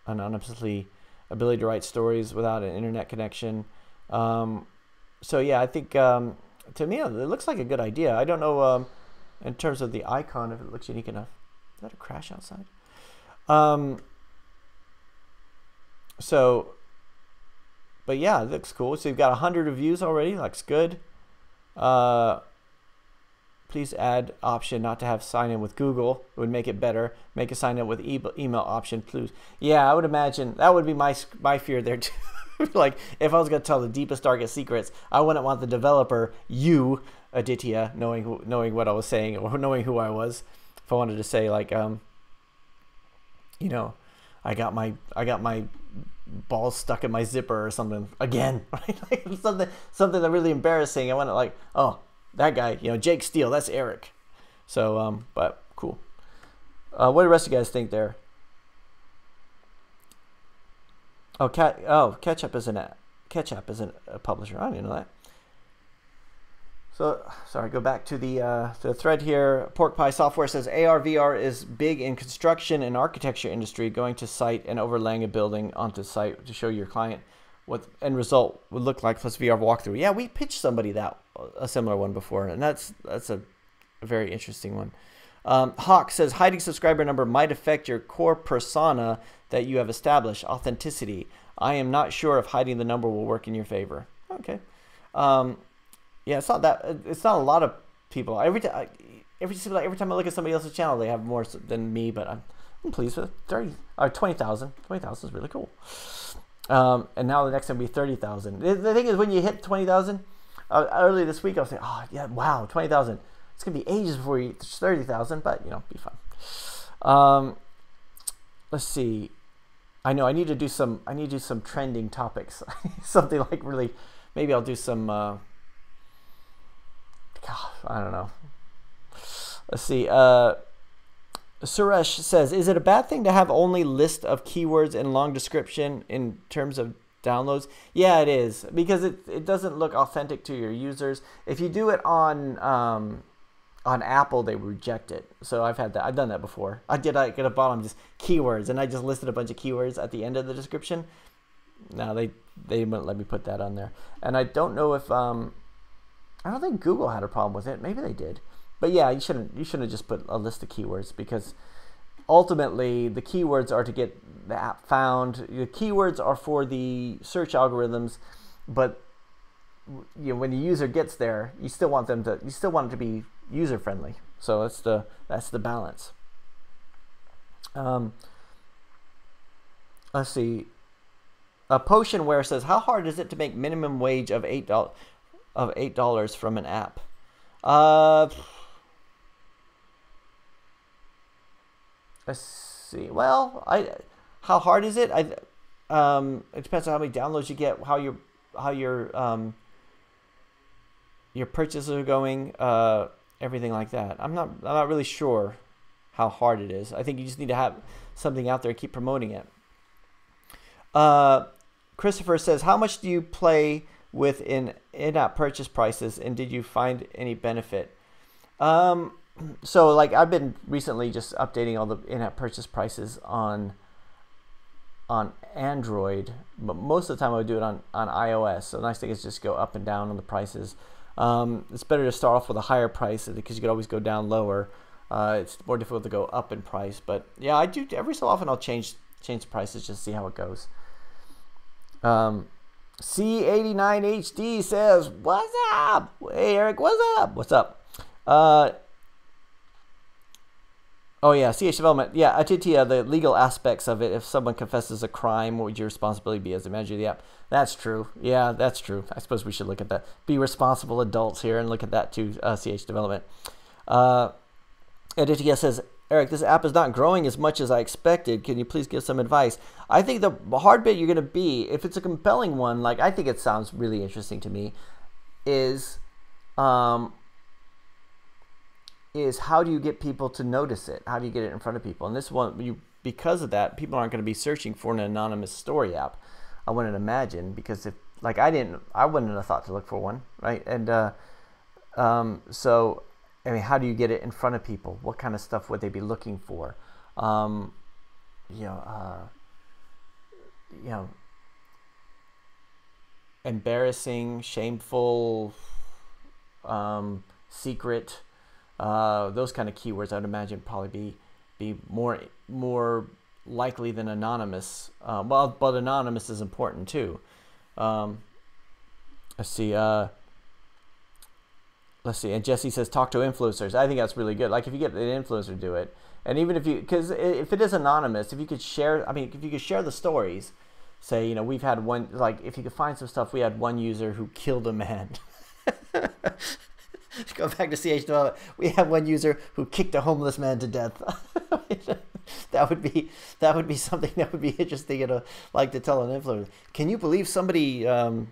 anonymously, ability to write stories without an internet connection. So yeah, I think to me it looks like a good idea. I don't know in terms of the icon if it looks unique enough. Is that a crash outside? But yeah, it looks cool. So you've got 100 reviews already. Looks good. Please add option not to have sign in with Google. It would make it better. Make a sign in with email option, please. Yeah, I would imagine that would be my fear there too. Like if I was going to tell the deepest, darkest secrets, I wouldn't want the developer, you, Aditya, knowing what I was saying or knowing who I was. If I wanted to say like, I got my balls stuck in my zipper or something again, right? Like something that really embarrassing. I want to like, oh, that guy, Jake Steele, that's Eric. So, but cool. What do the rest of you guys think there? Ketchup isn't a publisher. I didn't know that. So, sorry, go back to the thread here. Pork Pie Software says AR/VR is big in construction and architecture industry, going to site and overlaying a building onto site to show your client what end result would look like plus VR walkthrough. Yeah, we pitched somebody a similar one before, and that's a very interesting one. Hawk says hiding subscriber number might affect your core persona that you have established, authenticity. I am not sure if hiding the number will work in your favor. Okay. Yeah, it's not a lot of people. Every time I look at somebody else's channel, they have more than me, but I'm pleased with 30 or 20,000. 20,000 is really cool. And now the next time will be 30,000. The thing is, when you hit 20,000, earlier this week I was saying, oh yeah, wow, 20,000. It's gonna be ages before you reach 30,000, but be fun. Let's see. I know I need to do some trending topics. Something like really, maybe I'll do some. I don't know. Let's see. Suresh says, is it a bad thing to have only list of keywords and long description in terms of downloads? Yeah, it is, because it doesn't look authentic to your users. If you do it on Apple, they reject it. So I've done that before. I did like at the bottom just keywords, and I just listed a bunch of keywords at the end of the description. No, they wouldn't let me put that on there. And I don't know if I don't think Google had a problem with it. Maybe they did. But yeah, you shouldn't just put a list of keywords, because ultimately the keywords are to get the app found. The keywords are for the search algorithms, but when the user gets there, you still want it to be user friendly. So that's the balance. Let's see. Potionware says, how hard is it to make minimum wage of $8 from an app? Let's see. Well, How hard is it? It depends on how many downloads you get, how your purchases are going, everything like that. I'm not really sure how hard it is. I think you just need to have something out there and keep promoting it. Christopher says, how much do you play with in-app purchase prices, and did you find any benefit? So like I've been recently just updating all the in-app purchase prices on Android, but most of the time I would do it on iOS. So the nice thing is just go up and down on the prices. It's better to start off with a higher price because you could always go down lower. It's more difficult to go up in price, but yeah, I do every so often. I'll change the prices just to see how it goes. C89HD says, "What's up? Hey Eric, what's up? What's up?" Oh yeah, CH Development. Yeah, Atitia, the legal aspects of it. If someone confesses a crime, what would your responsibility be as the manager of the app? That's true. Yeah, that's true. I suppose we should look at that. Be responsible adults here and look at that too, CH Development. Atitia says, Eric, this app is not growing as much as I expected. Can you please give some advice? I think the hard bit you're going to be, if it's a compelling one, like I think it sounds really interesting to me, is how do you get people to notice it? How do you get it in front of people? And this one, because of that, people aren't going to be searching for an anonymous story app. I wouldn't imagine, because if like I wouldn't have thought to look for one, right? And so I mean, how do you get it in front of people? What kind of stuff would they be looking for? Embarrassing, shameful, secret. Those kind of keywords, I would imagine, probably be more likely than anonymous. But anonymous is important too. Let's see. And Jesse says, talk to influencers. I think that's really good. Like if you get an influencer to do it, and even because if it is anonymous, if you could share, if you could share the stories, say, we've had one, like if you could find some stuff, we had one user who killed a man. Go back to CH Development. We have one user who kicked a homeless man to death. that would be something that would be interesting and like to tell an influencer. Can you believe somebody? I'd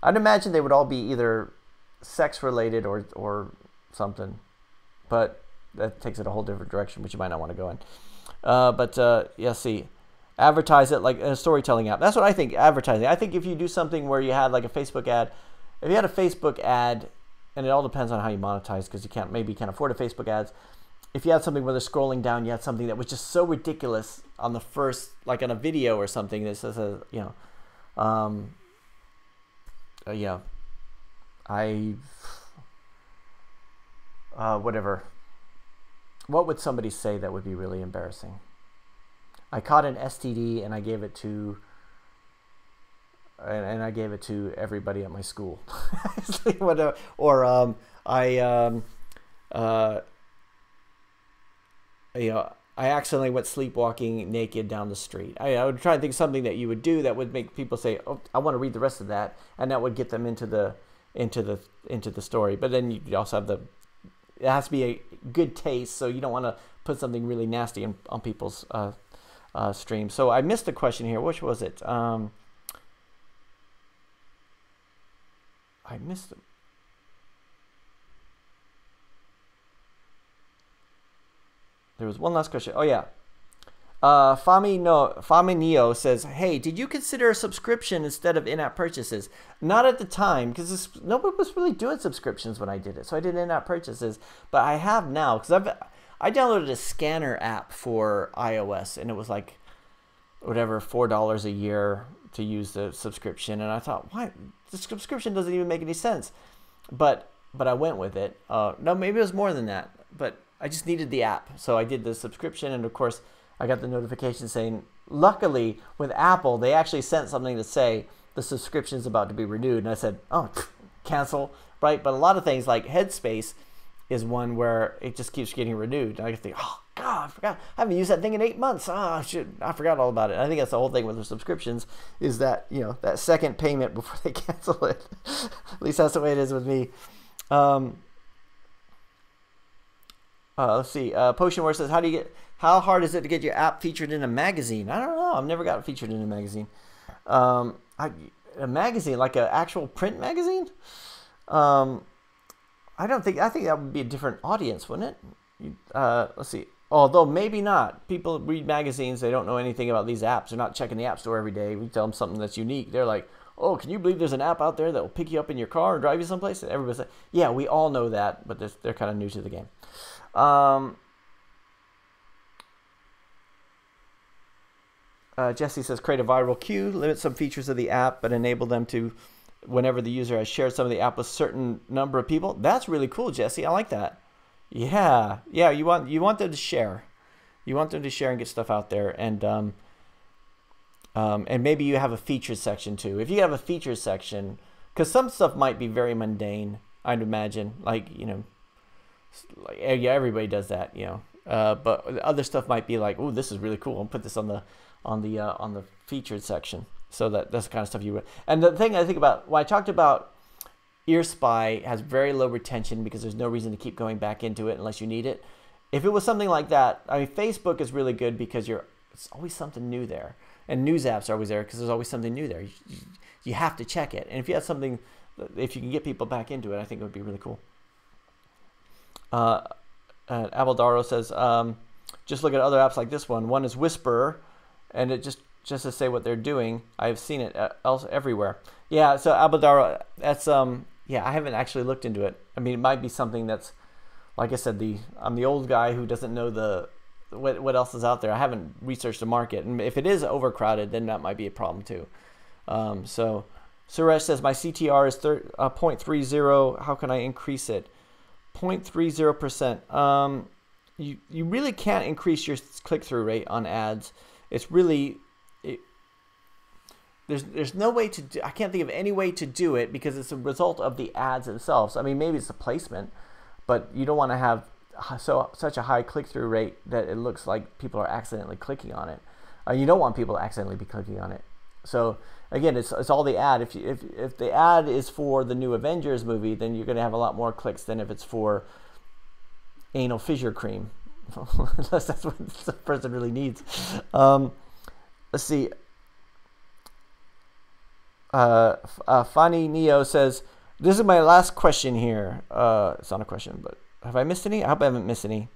imagine they would all be either sex related or something, but that takes it a whole different direction, which you might not want to go in. Yeah, see, advertise it like a storytelling app. That's what I think. Advertising. I think if you do something where you had like a Facebook ad. If you had a Facebook ad, and it all depends on how you monetize, because you can't afford a Facebook ads. If you had something where they're scrolling down, you had something that was just so ridiculous on the first, like on a video or something that says, whatever. What would somebody say that would be really embarrassing? I caught an STD and I gave it to. And I gave it to everybody at my school. I accidentally went sleepwalking naked down the street. I would try to think of something that you would do that would make people say, "Oh, I want to read the rest of that," and that would get them into the story. But then you also have it has to be a good taste, so you don't want to put something really nasty on people's streams. So I missed a question here. Which was it? I missed them. There was one last question. Oh yeah. Faminio says, "Hey, did you consider a subscription instead of in-app purchases?" Not at the time, because nobody was really doing subscriptions when I did it, so I did in-app purchases. But I have now, because I downloaded a scanner app for iOS, and it was like whatever $4 a year to use the subscription, and I thought, why? The subscription doesn't even make any sense, but I went with it. No, maybe it was more than that, but I just needed the app, so I did the subscription, and of course I got the notification saying, luckily with Apple, they actually sent something to say the subscription is about to be renewed, and I said, oh, cancel, right? But a lot of things like Headspace is one where it just keeps getting renewed, and I think, oh God, I forgot. I haven't used that thing in 8 months. I forgot all about it. And I think that's the whole thing with the subscriptions, is that that second payment before they cancel it. At least that's the way it is with me. Let's see. Potion War says, how do you get How hard is it to get your app featured in a magazine? I don't know. I've never got featured in a magazine. A magazine, like an actual print magazine? I think that would be a different audience, wouldn't it? Let's see. Although maybe not. People read magazines. They don't know anything about these apps. They're not checking the app store every day. We tell them something that's unique. They're like, oh, can you believe there's an app out there that will pick you up in your car and drive you someplace? And everybody's like, yeah, we all know that, but they're kind of new to the game. Jesse says, create a viral queue, limit some features of the app, but enable them to, whenever the user has shared some of the app with a certain number of people. That's really cool, Jesse. I like that. Yeah. You want them to share. You want them to share and get stuff out there, and maybe you have a features section too. If you have a features section, because some stuff might be very mundane, I'd imagine. Like, everybody does that, but other stuff might be like, oh, this is really cool. I'll put this on the featured section. So that's the kind of stuff you would. And the thing I think about when I talked about EarSpy has very low retention because there's no reason to keep going back into it unless you need it. If it was something like that, I mean, Facebook is really good because it's always something new there, and news apps are always there because there's always something new there. You have to check it, and if you have something, if you can get people back into it, I think it would be really cool. Abaldaro says, just look at other apps like this one. One is Whisperer, and it just to say what they're doing. I've seen it everywhere. Yeah, so Abaldaro, that's yeah, I haven't actually looked into it. I mean, it might be something that's, like I said, I'm the old guy who doesn't know what else is out there. I haven't researched the market, and if it is overcrowded, then that might be a problem too. So Suresh says my CTR is 0.30. How can I increase it? 0.30%. You really can't increase your click-through rate on ads. It's really there's no way to do, I can't think of any way to do it because it's a result of the ads themselves. I mean, maybe it's the placement, but you don't want to have such a high click-through rate that it looks like people are accidentally clicking on it. You don't want people to accidentally be clicking on it. So again, it's all the ad. If the ad is for the new Avengers movie, then you're going to have a lot more clicks than if it's for anal fissure cream, unless that's what the person really needs. Let's see. Fani Neo says, this is my last question here. It's not a question, but have I missed any? I hope I haven't missed any.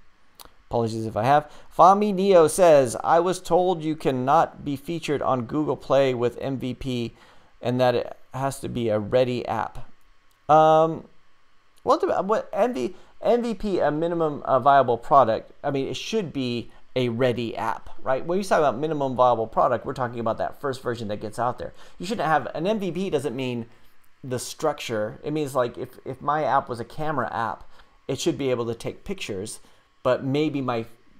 Apologies if I have. Fami Neo says, I was told you cannot be featured on Google Play with MVP and that it has to be a ready app. What MVP, a minimum viable product, I mean, it should be a ready app, right? When you talk about minimum viable product, we're talking about that first version that gets out there. You shouldn't have, an MVP doesn't mean the structure. It means like if my app was a camera app, it should be able to take pictures, but maybe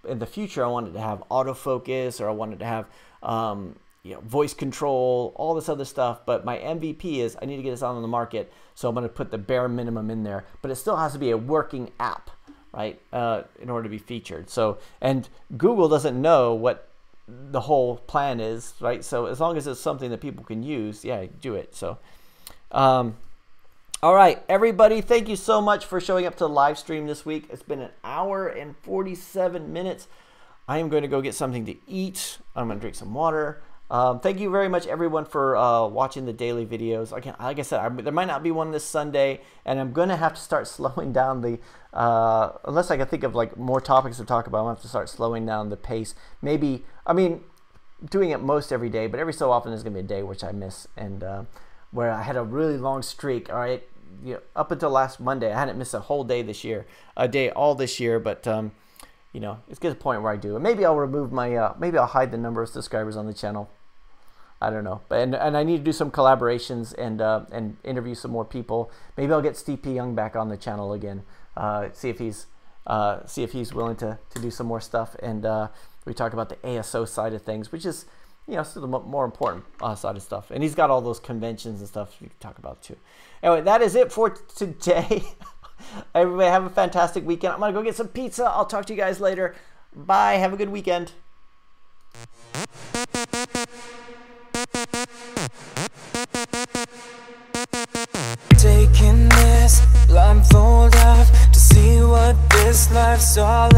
in the future I wanted to have autofocus, or I wanted to have voice control, all this other stuff. But my MVP is I need to get this out on the market, so I'm going to put the bare minimum in there. But it still has to be a working app, right? In order to be featured. So, and Google doesn't know what the whole plan is, right? So as long as it's something that people can use, yeah, do it. So, all right, everybody, thank you so much for showing up to the live stream this week. It's been 1 hour and 47 minutes. I am going to go get something to eat. I'm going to drink some water. Thank you very much, everyone, for watching the daily videos. Like I said, there might not be one this Sunday, and I'm going to have to start slowing down the, unless I can think of like more topics to talk about, I'm going to have to start slowing down the pace. Maybe, I mean, doing it most every day, but every so often there's going to be a day which I miss, and where I had a really long streak, all right, up until last Monday, I hadn't missed a whole day this year, all this year, but it's get to the point where I do. And maybe I'll remove my, maybe I'll hide the number of subscribers on the channel. I don't know, but and I need to do some collaborations and interview some more people. Maybe I'll get Steve P. Young back on the channel again. See if he's willing to do some more stuff, and we talk about the ASO side of things, which is still the more important side of stuff. And he's got all those conventions and stuff we can talk about too. Anyway, that is it for today. Everybody have a fantastic weekend. I'm gonna go get some pizza. I'll talk to you guys later. Bye. Have a good weekend. Taking this blindfold off to see what this life's all